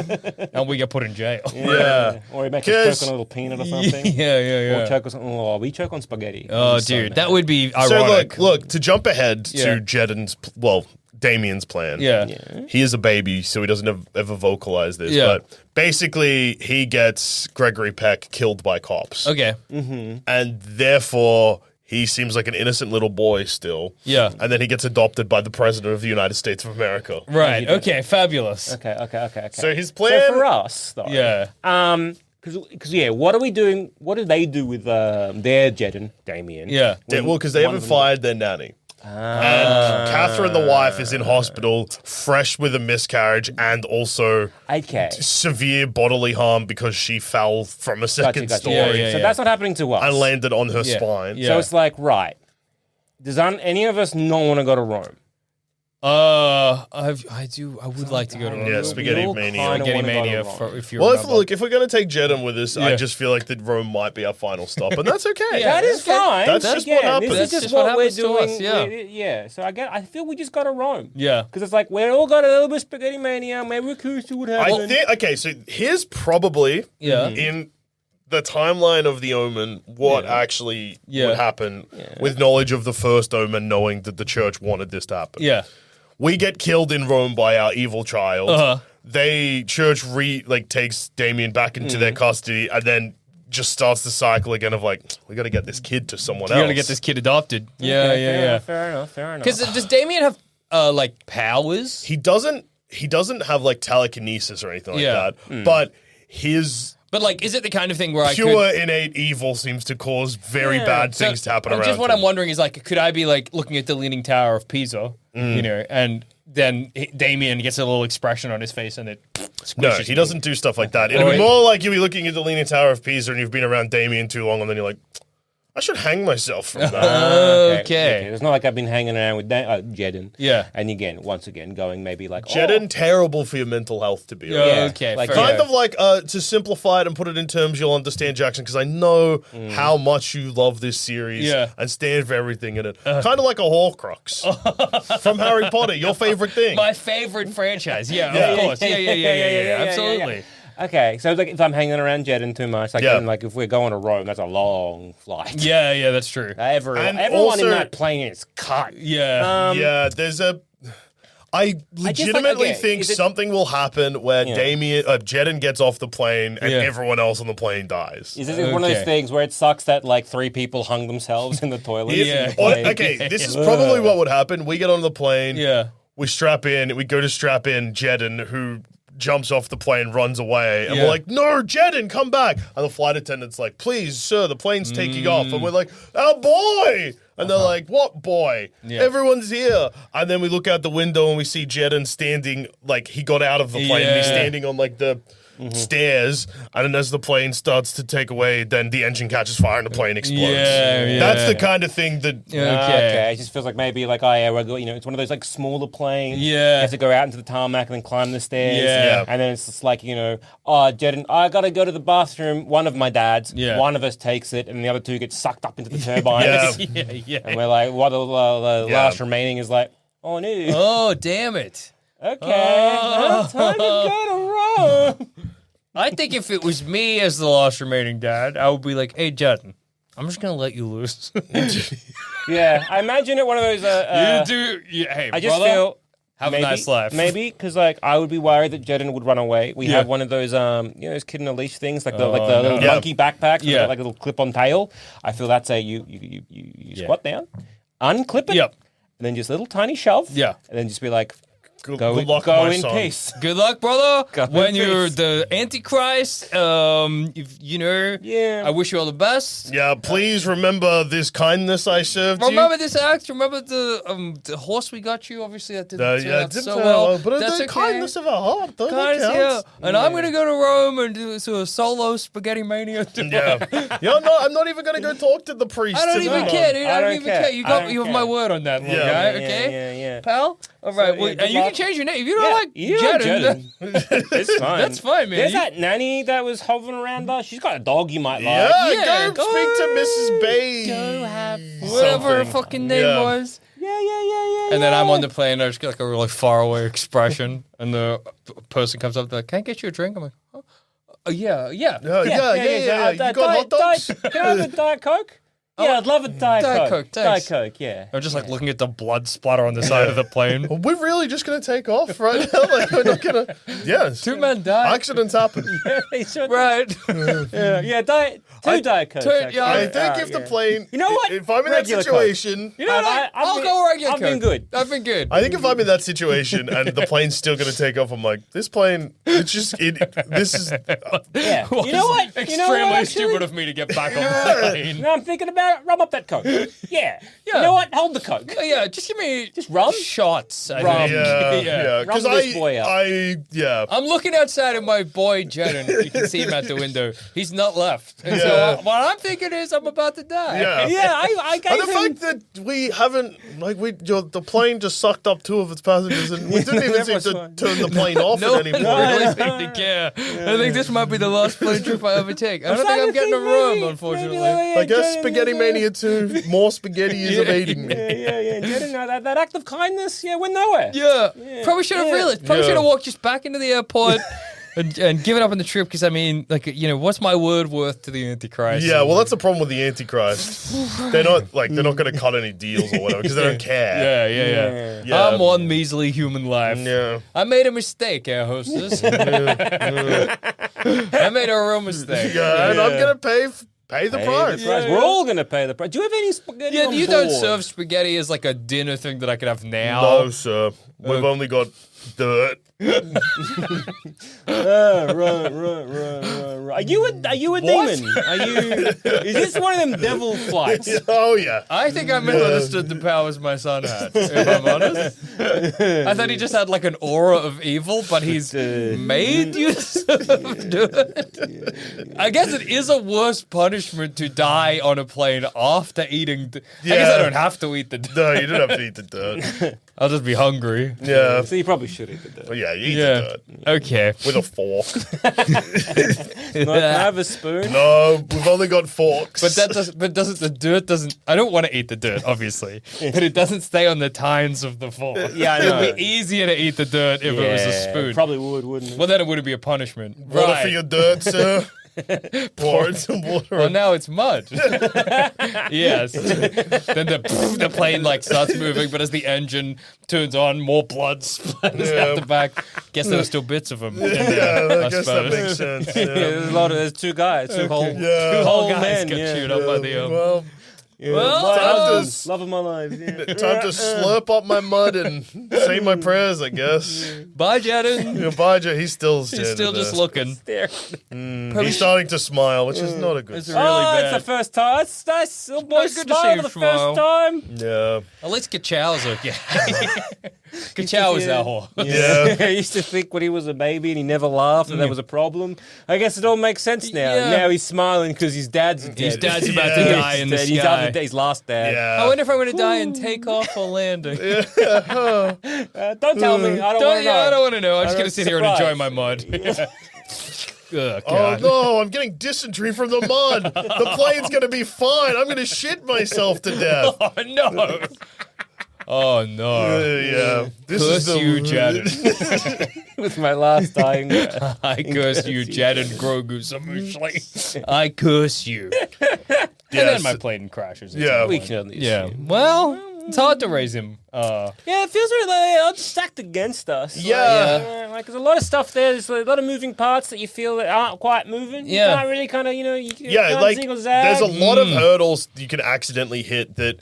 Speaker 3: and we get put in jail.
Speaker 2: Yeah.
Speaker 4: Or he makes us
Speaker 2: Because-
Speaker 4: choke on a little peanut or something.
Speaker 3: Yeah.
Speaker 4: Or choke on something. Oh, we choke on spaghetti.
Speaker 3: Oh,
Speaker 4: I'm so
Speaker 3: dude,
Speaker 4: mad.
Speaker 3: that would be
Speaker 2: So
Speaker 3: ironic.
Speaker 2: look, to jump ahead
Speaker 3: Yeah.
Speaker 2: to Jedden's, Damien's plan.
Speaker 3: Yeah.
Speaker 2: He is a baby, so he doesn't ever vocalize this.
Speaker 3: Yeah.
Speaker 2: But basically, he gets Gregory Peck killed by cops.
Speaker 3: Okay.
Speaker 2: And therefore, he seems like an innocent little boy still.
Speaker 3: Yeah.
Speaker 2: And then he gets adopted by the President of the United States of America.
Speaker 3: Right. Okay. Fabulous.
Speaker 4: Okay.
Speaker 2: So his plan...
Speaker 4: So for us, though.
Speaker 3: Yeah.
Speaker 4: Because what are we doing? What do they do with their Jedden, Damien?
Speaker 3: Yeah.
Speaker 2: because they haven't fired their nanny. And Catherine, the wife, is in hospital, fresh with a miscarriage and also
Speaker 4: Okay.
Speaker 2: severe bodily harm because she fell from a second
Speaker 4: Gotcha.
Speaker 2: story
Speaker 3: Yeah.
Speaker 4: So that's not happening to us.
Speaker 2: and landed on her
Speaker 3: Yeah.
Speaker 2: spine.
Speaker 3: Yeah.
Speaker 4: So it's like, right. Does any of us not want to go to Rome?
Speaker 3: I would like to go to Rome.
Speaker 2: Yeah, Spaghetti
Speaker 4: We all
Speaker 2: Mania.
Speaker 4: kinda
Speaker 3: Spaghetti
Speaker 4: wanna go to
Speaker 3: Mania,
Speaker 4: Rome.
Speaker 3: if you
Speaker 2: Well,
Speaker 3: remember.
Speaker 2: if we're going to take Jedden with us, I
Speaker 3: Yeah.
Speaker 2: just feel like that Rome might be our final stop, and that's okay.
Speaker 3: Yeah.
Speaker 4: That is
Speaker 3: Okay.
Speaker 4: fine.
Speaker 2: That's just what happens.
Speaker 4: This is
Speaker 3: That's
Speaker 4: just
Speaker 3: just what
Speaker 4: what we're
Speaker 3: happens to
Speaker 4: doing.
Speaker 3: us, yeah.
Speaker 4: Yeah. So I feel we just go to Rome.
Speaker 3: Yeah.
Speaker 4: Because it's like we're all got a little bit of Spaghetti Mania. Maybe we're curious to what
Speaker 2: I
Speaker 4: happened.
Speaker 2: think, okay, so here's probably
Speaker 3: Yeah.
Speaker 2: in the timeline of the Omen what actually
Speaker 3: Yeah.
Speaker 2: would happen with knowledge of the first Omen, knowing that the church wanted this to happen.
Speaker 3: Yeah.
Speaker 2: We get killed in Rome by our evil child.
Speaker 3: Uh-huh.
Speaker 2: Church takes Damien back into their custody and then just starts the cycle again of like, we got to get this kid to someone
Speaker 3: You
Speaker 2: else.
Speaker 3: gotta get this kid adopted. Yeah,
Speaker 4: Okay,
Speaker 3: yeah.
Speaker 4: Fair enough.
Speaker 3: Because does Damien have powers?
Speaker 2: He doesn't have like telekinesis or anything like
Speaker 3: Yeah.
Speaker 2: that, but his
Speaker 3: But is it the kind of thing where I
Speaker 2: pure
Speaker 3: could?
Speaker 2: innate evil seems to cause very
Speaker 4: Yeah.
Speaker 2: bad things to happen around
Speaker 3: Just what
Speaker 2: him.
Speaker 3: I'm wondering is could I be looking at the Leaning Tower of Pisa, and then Damien gets a little expression on his face and it
Speaker 2: No,
Speaker 3: squishes
Speaker 2: he
Speaker 3: me.
Speaker 2: doesn't do stuff like that. It'll be more like you'll be looking at the Leaning Tower of Pisa and you've been around Damien too long and then you're like, I should hang myself from that.
Speaker 3: Okay.
Speaker 4: It's not like I've been hanging around with Jedden.
Speaker 3: Yeah.
Speaker 4: And once again, going maybe
Speaker 2: Jedden, terrible for your mental health to be around.
Speaker 3: Yeah.
Speaker 4: Yeah,
Speaker 3: Okay,
Speaker 4: like-
Speaker 3: fair
Speaker 2: Kind
Speaker 3: enough.
Speaker 2: of like, to simplify it and put it in terms you'll understand, Jackson, because I know how much you love this series
Speaker 3: Yeah.
Speaker 2: and stand for everything in it. Kind of like a Horcrux from Harry Potter, your favorite thing.
Speaker 3: My favorite franchise. Yeah,
Speaker 2: Yeah.
Speaker 3: of course. Yeah. Absolutely.
Speaker 4: Okay, so like if I'm hanging around Jeddah too much, like,
Speaker 2: Yeah.
Speaker 4: then, like if we're going to Rome, that's a long flight.
Speaker 3: Yeah, that's true.
Speaker 4: Everyone
Speaker 2: also-
Speaker 4: in that plane is cut.
Speaker 3: Yeah.
Speaker 2: Yeah, there's a. I legitimately
Speaker 4: okay,
Speaker 2: think
Speaker 4: is it-
Speaker 2: something will happen where
Speaker 4: Yeah.
Speaker 2: Jedden gets off the plane and
Speaker 3: Yeah.
Speaker 2: everyone else on the plane dies.
Speaker 4: Is this one of those
Speaker 3: Okay.
Speaker 4: things where it sucks that like 3 people hung themselves in the toilet?
Speaker 3: Yeah.
Speaker 2: Okay, this is probably what would happen. We get on the plane.
Speaker 3: Yeah.
Speaker 2: We strap in. We go to strap in Jedden, who jumps off the plane, runs away, and
Speaker 3: Yeah.
Speaker 2: we're like, "No, Jedden, come back!" And the flight attendant's like, "Please, sir, the plane's taking off." And we're like, "Our boy!" And they're like, "What boy?
Speaker 3: Yeah.
Speaker 2: Everyone's here." And then we look out the window and we see Jedden standing, like he got out of the plane. And he's
Speaker 3: Yeah.
Speaker 2: standing on like the stairs, and then as the plane starts to take away, then the engine catches fire and the plane explodes.
Speaker 3: Yeah.
Speaker 2: That's the kind of thing that.
Speaker 4: Okay. It just feels like maybe like, oh yeah, we're, it's one of those like smaller planes.
Speaker 3: Yeah.
Speaker 4: You have to go out into the tarmac and then climb the stairs.
Speaker 3: Yeah.
Speaker 4: And then it's just like, oh, Jedden, I gotta go to the bathroom. One of my dads.
Speaker 3: Yeah.
Speaker 4: One of us takes it, and the other 2 get sucked up into the turbines.
Speaker 2: Yeah.
Speaker 4: And we're like, what the last remaining is like, oh no.
Speaker 3: Oh, damn it.
Speaker 4: Okay. Time to go to Rome.
Speaker 3: I think if it was me as the last remaining dad, I would be like, hey, Judden, I'm just going to let you loose.
Speaker 4: Yeah. I imagine it one of those.
Speaker 3: Hey,
Speaker 4: I just
Speaker 3: brother,
Speaker 4: feel.
Speaker 3: have
Speaker 4: maybe,
Speaker 3: a nice life.
Speaker 4: Maybe because like I would be worried that Jedden would run away. We have one of those those kid in a leash things, like the little
Speaker 2: Yeah.
Speaker 4: monkey backpacks,
Speaker 3: Yeah.
Speaker 4: with like a little clip-on tail. I feel that's a you squat down, unclip it,
Speaker 3: Yep.
Speaker 4: and then just a little tiny shove,
Speaker 3: Yeah.
Speaker 4: and then just be like,
Speaker 2: Good
Speaker 4: go
Speaker 2: luck,
Speaker 4: go
Speaker 2: my
Speaker 4: in
Speaker 2: son.
Speaker 4: peace.
Speaker 3: Good luck, brother.
Speaker 4: Go
Speaker 3: When
Speaker 4: in
Speaker 3: you're
Speaker 4: peace.
Speaker 3: the Antichrist,
Speaker 4: Yeah.
Speaker 3: I wish you all the best.
Speaker 2: Yeah, please remember this kindness I served you.
Speaker 3: Remember this act? Remember the horse we got you? Obviously, that didn't turn out
Speaker 2: didn't
Speaker 3: so
Speaker 2: turn
Speaker 3: well.
Speaker 2: out but
Speaker 3: That's
Speaker 2: the
Speaker 3: okay.
Speaker 2: kindness of our heart, though, that
Speaker 3: Kindness, yeah.
Speaker 2: counts.
Speaker 3: And I'm going to go to Rome and do a solo spaghetti mania.
Speaker 2: Yeah, I'm not even gonna go talk to the priest.
Speaker 3: I don't even
Speaker 2: tonight.
Speaker 3: care, dude. I don't
Speaker 4: don't
Speaker 3: even
Speaker 4: care.
Speaker 3: care.
Speaker 4: I
Speaker 3: You
Speaker 4: don't
Speaker 3: have my
Speaker 4: care.
Speaker 3: word on that, little
Speaker 2: Yeah.
Speaker 3: guy,
Speaker 4: Yeah,
Speaker 3: okay?
Speaker 4: yeah.
Speaker 3: Pal? All right,
Speaker 4: yeah,
Speaker 3: well,
Speaker 4: good
Speaker 3: and you
Speaker 4: luck.
Speaker 3: can change your name. If you don't like
Speaker 4: you
Speaker 3: Jedden,
Speaker 4: it's fine.
Speaker 3: that's fine, man.
Speaker 4: There's
Speaker 3: You-
Speaker 4: that nanny that was hovering around us. She's got a dog you might like.
Speaker 2: Yeah,
Speaker 3: Yeah,
Speaker 2: go
Speaker 3: go-
Speaker 2: speak to Mrs. Bay.
Speaker 3: Go have whatever her
Speaker 2: Something.
Speaker 3: fucking name
Speaker 2: Yeah.
Speaker 3: was.
Speaker 4: Yeah.
Speaker 3: And then I'm on the plane, I just get like a really faraway expression, and the person comes up, they're like, "Can I get you a drink?" I'm like, "Oh, yeah."
Speaker 2: Yeah.
Speaker 4: Yeah.
Speaker 2: You got hot dogs?
Speaker 4: Can I have a Diet Coke? Yeah, I'd love a Diet
Speaker 3: Diet
Speaker 4: Coke.
Speaker 3: Coke,
Speaker 4: Diet
Speaker 3: thanks.
Speaker 4: Coke, yeah.
Speaker 3: I'm just like looking at the blood splatter on the side of the plane.
Speaker 2: We're really just gonna take off right now. Like, we're not gonna. Yes.
Speaker 3: 2 men died.
Speaker 2: Accidents happen.
Speaker 3: Right.
Speaker 4: Yeah, two Diet Cokes.
Speaker 3: Two-
Speaker 4: actually.
Speaker 3: yeah,
Speaker 2: I think
Speaker 4: Alright,
Speaker 2: if the
Speaker 4: yeah.
Speaker 2: plane.
Speaker 4: You know what?
Speaker 2: If I'm in that
Speaker 4: Regular Coke.
Speaker 2: situation.
Speaker 3: You know what? I'll go regular
Speaker 4: I've been
Speaker 3: Coke.
Speaker 4: good.
Speaker 3: I've been good.
Speaker 2: I think if I'm in that situation and the plane's still going to take off, I'm like, this plane, this is,
Speaker 4: Yeah. You know what?
Speaker 3: Extremely
Speaker 4: actually?
Speaker 3: stupid of me to get back on the plane.
Speaker 4: No, I'm thinking about it. Rub up that Coke. Yeah. You know what? Hold the Coke.
Speaker 3: Yeah, just give me
Speaker 4: Just rum?
Speaker 3: shots. I
Speaker 4: Rum.
Speaker 3: think.
Speaker 2: yeah, because
Speaker 4: Rumble this boy up.
Speaker 3: I'm looking outside at my boy Jedden. You can see him at the window. He's not left. And
Speaker 2: Yeah.
Speaker 3: so what I'm thinking is I'm about to die.
Speaker 2: yeah.
Speaker 4: Yeah, I gave
Speaker 2: And the
Speaker 4: him...
Speaker 2: fact that we haven't, the plane just sucked up 2 of its passengers and we didn't even seem
Speaker 4: was
Speaker 2: to
Speaker 4: fine.
Speaker 2: turn the plane off
Speaker 3: No
Speaker 2: at
Speaker 3: one
Speaker 2: any point.
Speaker 3: really seemed to care. I think this might be the last plane trip I ever take. I don't think I'm getting a room, unfortunately.
Speaker 2: I guess Spaghetti Mania 2, more spaghetti is evading me.
Speaker 4: Yeah. Jedden, that act of kindness, went nowhere.
Speaker 3: Yeah. Probably should have realized. Probably
Speaker 2: Yeah.
Speaker 3: should have walked just back into the airport and given up on the trip because, I mean, what's my word worth to the Antichrist?
Speaker 2: Yeah, well, that's the problem with the Antichrist. They're not going to cut any deals or whatever because they don't care.
Speaker 3: Yeah.
Speaker 2: Yeah.
Speaker 3: I'm one measly human life.
Speaker 2: Yeah.
Speaker 3: I made a mistake, air hostess. I made a real mistake.
Speaker 2: Yeah, and I'm gonna pay the
Speaker 4: Pay
Speaker 2: price.
Speaker 4: the price. We're all going to pay the price. Do you have any spaghetti
Speaker 3: Yeah,
Speaker 4: on
Speaker 3: you don't
Speaker 4: board?
Speaker 3: serve spaghetti as like a dinner thing that I could have now.
Speaker 2: No, sir. We've only got dirt.
Speaker 4: Right. Are you a demon? Is this one of them devil flights?
Speaker 2: Oh yeah.
Speaker 3: I think I misunderstood the powers my son had, if I'm honest. I thought he just had like an aura of evil, but he's made use of dirt. I guess it is a worse punishment to die on a plane after eating. I guess I
Speaker 2: Yeah.
Speaker 3: don't have to eat the dirt.
Speaker 2: No, you don't have to eat the dirt.
Speaker 3: I'll just be hungry.
Speaker 2: Yeah.
Speaker 4: So you probably should eat the dirt.
Speaker 2: Oh, yeah, you eat
Speaker 3: Yeah.
Speaker 2: the dirt.
Speaker 3: Okay.
Speaker 2: With a fork.
Speaker 4: Not have a spoon.
Speaker 2: No, we've only got forks.
Speaker 3: But doesn't the dirt doesn't? I don't want to eat the dirt, obviously, but it doesn't stay on the tines of the fork.
Speaker 4: Yeah, I know.
Speaker 3: It'd be easier to eat the dirt if it was a spoon.
Speaker 4: Probably would, wouldn't it?
Speaker 3: Well, then it wouldn't be a punishment.
Speaker 2: Water for your dirt, sir. Pour in some water.
Speaker 3: Well, now it's mud. Yes. Then the plane like starts moving, but as the engine turns on, more blood splatters out the back. Guess there were still bits of them.
Speaker 2: Yeah, I guess that makes sense.
Speaker 4: Yeah,
Speaker 2: Yeah.
Speaker 4: there's two guys, two whole
Speaker 2: Yeah.
Speaker 3: Whole
Speaker 4: Old
Speaker 3: guys
Speaker 4: men,
Speaker 3: got
Speaker 4: yeah.
Speaker 3: chewed up by the
Speaker 2: Well,
Speaker 3: Well,
Speaker 2: time to
Speaker 4: love of my life. Yeah.
Speaker 2: time to slurp up my mud and say my prayers, I guess.
Speaker 3: bye, Jaden.
Speaker 2: Elijah, he's still
Speaker 3: He's still just looking.
Speaker 2: He's starting to smile, which is not a good
Speaker 3: It's
Speaker 2: sign.
Speaker 3: really
Speaker 4: Oh,
Speaker 3: bad.
Speaker 4: it's the first time. It's nice. Little boy
Speaker 3: It's good to
Speaker 4: smile
Speaker 3: see
Speaker 4: for
Speaker 3: him
Speaker 4: the
Speaker 3: smile.
Speaker 4: first time.
Speaker 2: Yeah.
Speaker 3: At least Kachow's okay. Kachow is our whore.
Speaker 2: Yeah.
Speaker 4: I used to think when he was a baby and he never laughed that was a problem. I guess it all makes sense now.
Speaker 3: Yeah.
Speaker 4: Now he's smiling because his dad's dead.
Speaker 3: His dad's about to
Speaker 2: Yeah.
Speaker 3: die in the
Speaker 4: He's
Speaker 3: sky.
Speaker 4: other his last dad.
Speaker 2: Yeah.
Speaker 3: I wonder if I'm going to die in takeoff or landing.
Speaker 4: Don't tell me. I don't want to know.
Speaker 3: I don't want to know. I'm just
Speaker 4: I'm
Speaker 3: going to sit here and enjoy
Speaker 4: surprised.
Speaker 3: my mud. Ugh,
Speaker 2: Oh
Speaker 3: God.
Speaker 2: no, I'm getting dysentery from the mud. The plane's gonna be fine. I'm gonna shit myself to death.
Speaker 3: Oh, no. Oh, no.
Speaker 2: Yeah. This
Speaker 3: Curse you, Jaden.
Speaker 4: With my last dying breath.
Speaker 3: I curse you, Jaden Grogu Samushli. I curse you. And then my plane crashes.
Speaker 2: Yeah.
Speaker 4: We can only
Speaker 3: Yeah.
Speaker 4: assume.
Speaker 3: Well, it's hard to raise him.
Speaker 4: Yeah, it feels really stacked against us.
Speaker 2: Yeah.
Speaker 4: Like there's a lot of stuff there. There's a lot of moving parts that you feel that aren't quite moving.
Speaker 3: Yeah.
Speaker 4: You can't really kind of, you
Speaker 2: Yeah,
Speaker 4: can't
Speaker 2: like
Speaker 4: zig or zag.
Speaker 2: there's a lot of hurdles you can accidentally hit that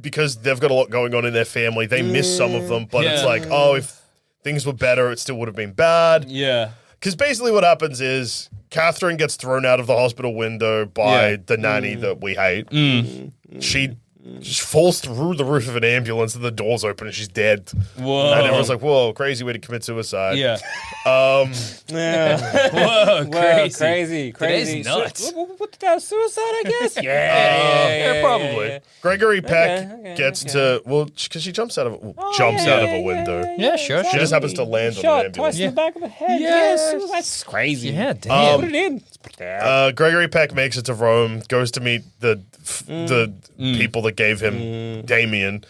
Speaker 2: because they've got a lot going on in their family, they miss some of them, but it's
Speaker 3: Yeah.
Speaker 2: like, oh, if things were better, it still would have been bad.
Speaker 3: Yeah.
Speaker 2: Because basically what happens is Catherine gets thrown out of the hospital window by
Speaker 3: Yeah.
Speaker 2: the nanny that we hate. She just falls through the roof of an ambulance and the door's open and she's dead.
Speaker 3: Whoa.
Speaker 2: And everyone's like, whoa, crazy way to commit suicide.
Speaker 3: Yeah.
Speaker 4: Yeah.
Speaker 3: Whoa,
Speaker 4: Well,
Speaker 3: crazy.
Speaker 4: crazy.
Speaker 3: Today's nuts.
Speaker 4: What that suicide? I guess.
Speaker 3: Yeah, probably.
Speaker 2: Gregory Peck
Speaker 4: okay,
Speaker 2: gets
Speaker 4: okay.
Speaker 2: to, well, because she jumps out of a
Speaker 4: yeah,
Speaker 2: window.
Speaker 3: Yeah, sure,
Speaker 2: She just happens to land on the
Speaker 4: Shot
Speaker 2: ambulance.
Speaker 4: twice in the back of the head.
Speaker 3: Yes.
Speaker 4: Yes. That's crazy.
Speaker 3: Yeah, damn.
Speaker 4: Put it in.
Speaker 2: Gregory Peck makes it to Rome, goes to meet the people that gave him Damien,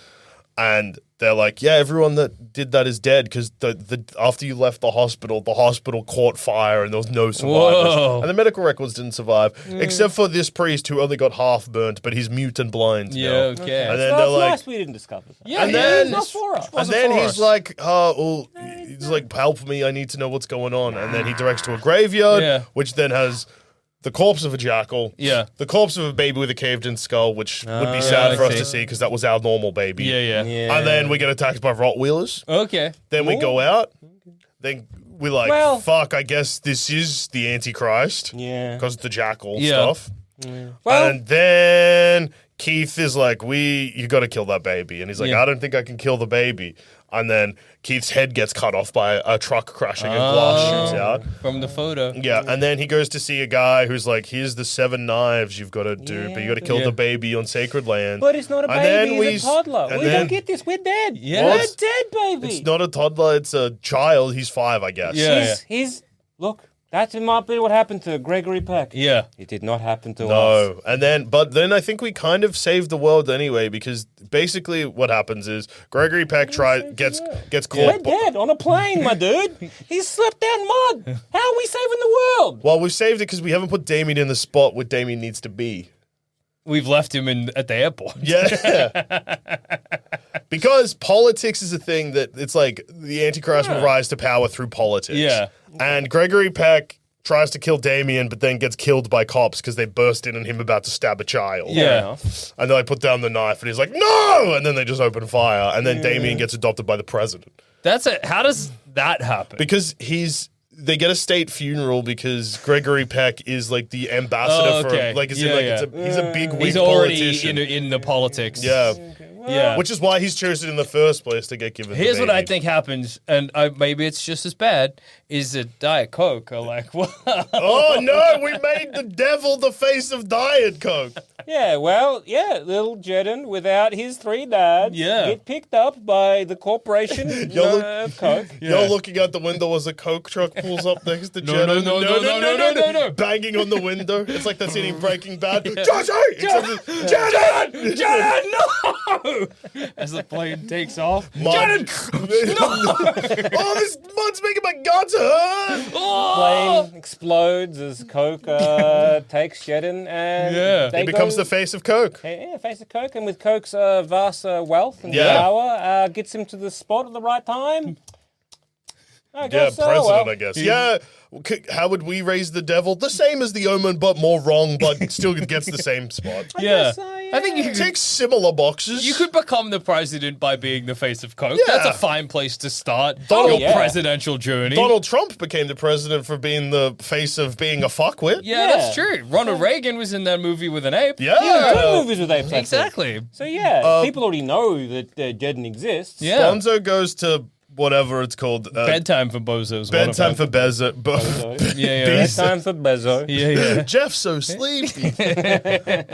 Speaker 2: and they're like, yeah, everyone that did that is dead because the after you left the hospital caught fire and there was no survivors.
Speaker 3: Whoa.
Speaker 2: And the medical records didn't survive, except for this priest who only got half burnt, but he's mute and blind
Speaker 3: Yeah,
Speaker 2: now.
Speaker 3: okay.
Speaker 2: And then
Speaker 4: That's
Speaker 2: they're like,
Speaker 4: nice we didn't discover that.
Speaker 3: Yeah,
Speaker 2: and
Speaker 3: yeah,
Speaker 2: then-
Speaker 3: it's
Speaker 4: Not for us.
Speaker 2: and then he's like, oh, well, he's like, help me, I need to know what's going on. And then he directs to a graveyard,
Speaker 3: Yeah.
Speaker 2: which then has the corpse of a jackal,
Speaker 3: Yeah.
Speaker 2: the corpse of a baby with a caved-in skull, which would be
Speaker 3: yeah,
Speaker 2: sad
Speaker 3: I
Speaker 2: for us
Speaker 3: see.
Speaker 2: to see because that was our normal baby.
Speaker 3: Yeah.
Speaker 2: And then we get attacked by Rottweilers.
Speaker 3: Okay.
Speaker 2: Then we go out. Then we're like,
Speaker 4: Well-
Speaker 2: fuck, I guess this is the Antichrist.
Speaker 4: Yeah.
Speaker 2: Because the jackal
Speaker 3: Yeah.
Speaker 2: stuff.
Speaker 4: Well-
Speaker 2: And then Keith is like, you got to kill that baby. And he's like,
Speaker 3: Yeah.
Speaker 2: I don't think I can kill the baby. And then Keith's head gets cut off by a truck crashing and glass shoots out.
Speaker 3: From the photo.
Speaker 2: Yeah, and then he goes to see a guy who's like, here's the 7 knives you've got to do, but you got to kill
Speaker 3: Yeah.
Speaker 2: the baby on sacred land.
Speaker 4: But it's not a
Speaker 2: And
Speaker 4: baby,
Speaker 2: then
Speaker 4: it's a toddler.
Speaker 2: and
Speaker 4: We
Speaker 2: then-
Speaker 4: don't get this. We're dead.
Speaker 3: Yeah.
Speaker 4: We're
Speaker 3: What?
Speaker 4: dead, baby.
Speaker 2: It's not a toddler, it's a child. He's 5, I guess.
Speaker 3: Yeah.
Speaker 4: Look, that might be what happened to Gregory Peck.
Speaker 3: Yeah.
Speaker 4: It did not happen to us.
Speaker 2: No, but then I think we kind of saved the world anyway because basically what happens is Gregory Peck gets
Speaker 4: We're
Speaker 2: caught.
Speaker 4: dead on a plane, my dude. He's slipped down mud. How are we saving the world?
Speaker 2: Well, we've saved it because we haven't put Damien in the spot where Damien needs to be.
Speaker 3: We've left him at the airport.
Speaker 2: Yeah. Because politics is a thing that it's like the Antichrist will rise to power through politics.
Speaker 3: Yeah.
Speaker 2: And Gregory Peck tries to kill Damien, but then gets killed by cops because they burst in on him about to stab a child.
Speaker 3: Yeah.
Speaker 2: And then they put down the knife and he's like, no! And then they just open fire. And then Damien gets adopted by the president.
Speaker 3: That's it. How does that happen?
Speaker 2: Because they get a state funeral because Gregory Peck is like the ambassador
Speaker 3: Oh, okay.
Speaker 2: for, like,
Speaker 3: Yeah, yeah.
Speaker 2: he's a big wig
Speaker 3: He's already
Speaker 2: politician.
Speaker 3: in the politics.
Speaker 2: Yeah.
Speaker 3: Yeah.
Speaker 2: Which is why he's chosen in the first place to get given.
Speaker 3: Here's
Speaker 2: the
Speaker 3: what I
Speaker 2: baby.
Speaker 3: think happens, and maybe it's just as bad, is that Diet Coke are like, well,
Speaker 2: Oh no, we made the devil the face of Diet Coke.
Speaker 4: Yeah, well, little Jedden, without his 3 dads, get picked up by the corporation of Coke.
Speaker 2: You're looking out the window as a Coke truck pulls up next to
Speaker 3: No,
Speaker 2: Jeddah.
Speaker 3: no.
Speaker 2: Banging on the window. It's like that scene in Breaking Bad. Jesse!
Speaker 3: Jedden, no! As the plane takes off.
Speaker 2: Mud. Oh, this mud's making my guts hurt.
Speaker 4: Plane explodes as Coke takes Jedden, and
Speaker 2: He becomes the face of Coke.
Speaker 4: face of Coke, and with Coke's vast wealth and power, gets him to the spot at the right time. I guess so.
Speaker 2: President,
Speaker 4: Well,
Speaker 2: I guess. Yeah. How would we raise the devil? The same as the Omen, but more wrong, but still gets the same spot.
Speaker 4: I guess so,
Speaker 3: I think you
Speaker 2: It
Speaker 3: could,
Speaker 2: takes similar boxes.
Speaker 3: you could become the president by being the face of Coke.
Speaker 2: Yeah.
Speaker 3: That's a fine place to start
Speaker 2: Donald-
Speaker 3: your presidential journey.
Speaker 2: Donald Trump became the president for being the face of being a fuckwit.
Speaker 3: Yeah, that's true. Ronald Reagan was in that movie with an ape.
Speaker 2: Yeah.
Speaker 4: 2 movies with apes. I think.
Speaker 3: Exactly.
Speaker 4: So people already know that Jedden exists.
Speaker 3: Yeah.
Speaker 2: Bonzo goes to whatever it's called.
Speaker 3: Bedtime for bozos.
Speaker 2: Bedtime for Bezo.
Speaker 3: Yeah.
Speaker 4: Bedtime for Bezo.
Speaker 3: Yeah.
Speaker 2: Jeff's so sleepy. Bedtime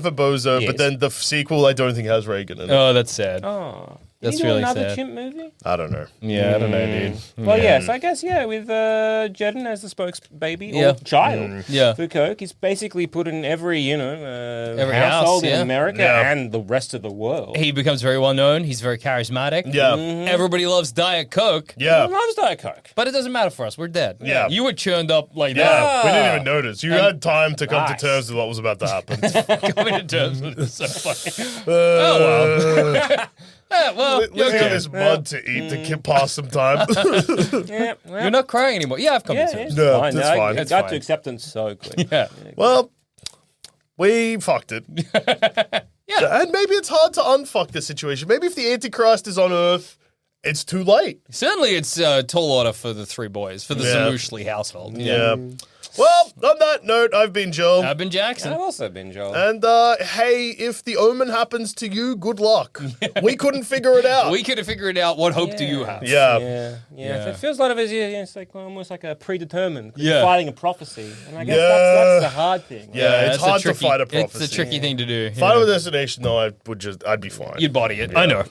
Speaker 2: for Bozo,
Speaker 4: Yes.
Speaker 2: but then the sequel I don't think has Reagan in it.
Speaker 3: Oh, that's sad.
Speaker 4: Oh.
Speaker 3: That's
Speaker 4: Did he do
Speaker 3: really
Speaker 4: another
Speaker 3: sad.
Speaker 4: chimp movie?
Speaker 2: I don't know.
Speaker 3: Yeah, I don't know, dude.
Speaker 4: Well, yes, I guess, with Jedden as the spokesbaby or child
Speaker 3: Yeah.
Speaker 4: for Coke, he's basically put in every,
Speaker 3: Every
Speaker 4: household
Speaker 3: house,
Speaker 4: in America
Speaker 2: Yeah.
Speaker 4: and the rest of the world.
Speaker 3: He becomes very well known. He's very charismatic.
Speaker 2: Yeah.
Speaker 3: Everybody loves Diet Coke.
Speaker 2: Yeah.
Speaker 4: He loves Diet Coke.
Speaker 3: But it doesn't matter for us. We're dead.
Speaker 2: Yeah.
Speaker 3: You were churned up like
Speaker 2: Yeah, we didn't even notice. You had time to come to
Speaker 4: Nice.
Speaker 2: terms with what was about to happen.
Speaker 3: that. Coming to terms with it is so funny. Oh, well. Yeah, well,
Speaker 2: Let's
Speaker 3: you're
Speaker 2: get
Speaker 3: okay.
Speaker 2: this mud to eat to pass some time.
Speaker 4: Yeah, well,
Speaker 3: You're not crying anymore. Yeah, I've come to
Speaker 4: yeah,
Speaker 3: terms.
Speaker 4: it's
Speaker 2: No,
Speaker 4: fine.
Speaker 2: that's
Speaker 4: I
Speaker 2: fine.
Speaker 4: got
Speaker 3: It's
Speaker 4: to
Speaker 3: fine.
Speaker 4: acceptance so quick.
Speaker 3: Yeah.
Speaker 2: Well, we fucked it. And maybe it's hard to unfuck the situation. Maybe if the Antichrist is on Earth, it's too late.
Speaker 3: Certainly, it's tall order for the 3 boys, for the
Speaker 2: Yeah.
Speaker 3: Zamushli household.
Speaker 2: Yeah. Well, on that note, I've been Joel.
Speaker 3: I've been Jackson.
Speaker 4: I've also been Joel.
Speaker 2: And hey, if the Omen happens to you, good luck. We couldn't figure it out.
Speaker 3: We could have figured out what hope do you have.
Speaker 2: Yeah.
Speaker 4: Yeah. It feels like it's like almost like a predetermined.
Speaker 3: Yeah.
Speaker 4: You're fighting a prophecy, and I guess
Speaker 2: Yeah.
Speaker 4: that's the hard thing.
Speaker 2: Yeah, it's
Speaker 3: that's a
Speaker 2: hard
Speaker 3: tricky-
Speaker 2: to fight a prophecy.
Speaker 3: It's a tricky thing to do.
Speaker 2: Final destination, though, I'd be fine.
Speaker 3: You'd body it. I know.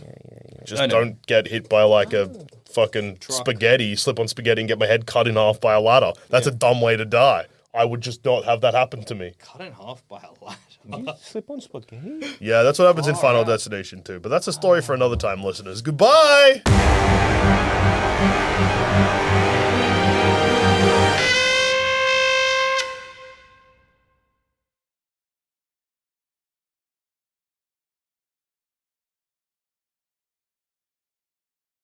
Speaker 2: Just
Speaker 3: I know.
Speaker 2: don't get hit by like a fucking spaghetti, slip on spaghetti and get my head cut in half by a ladder. That's a dumb way to die. I would just not have that happen to me.
Speaker 3: Cut in half by a ladder.
Speaker 4: You slip on spaghetti.
Speaker 2: Yeah, that's what happens in Final Destination too. But that's a story for another time, listeners. Goodbye!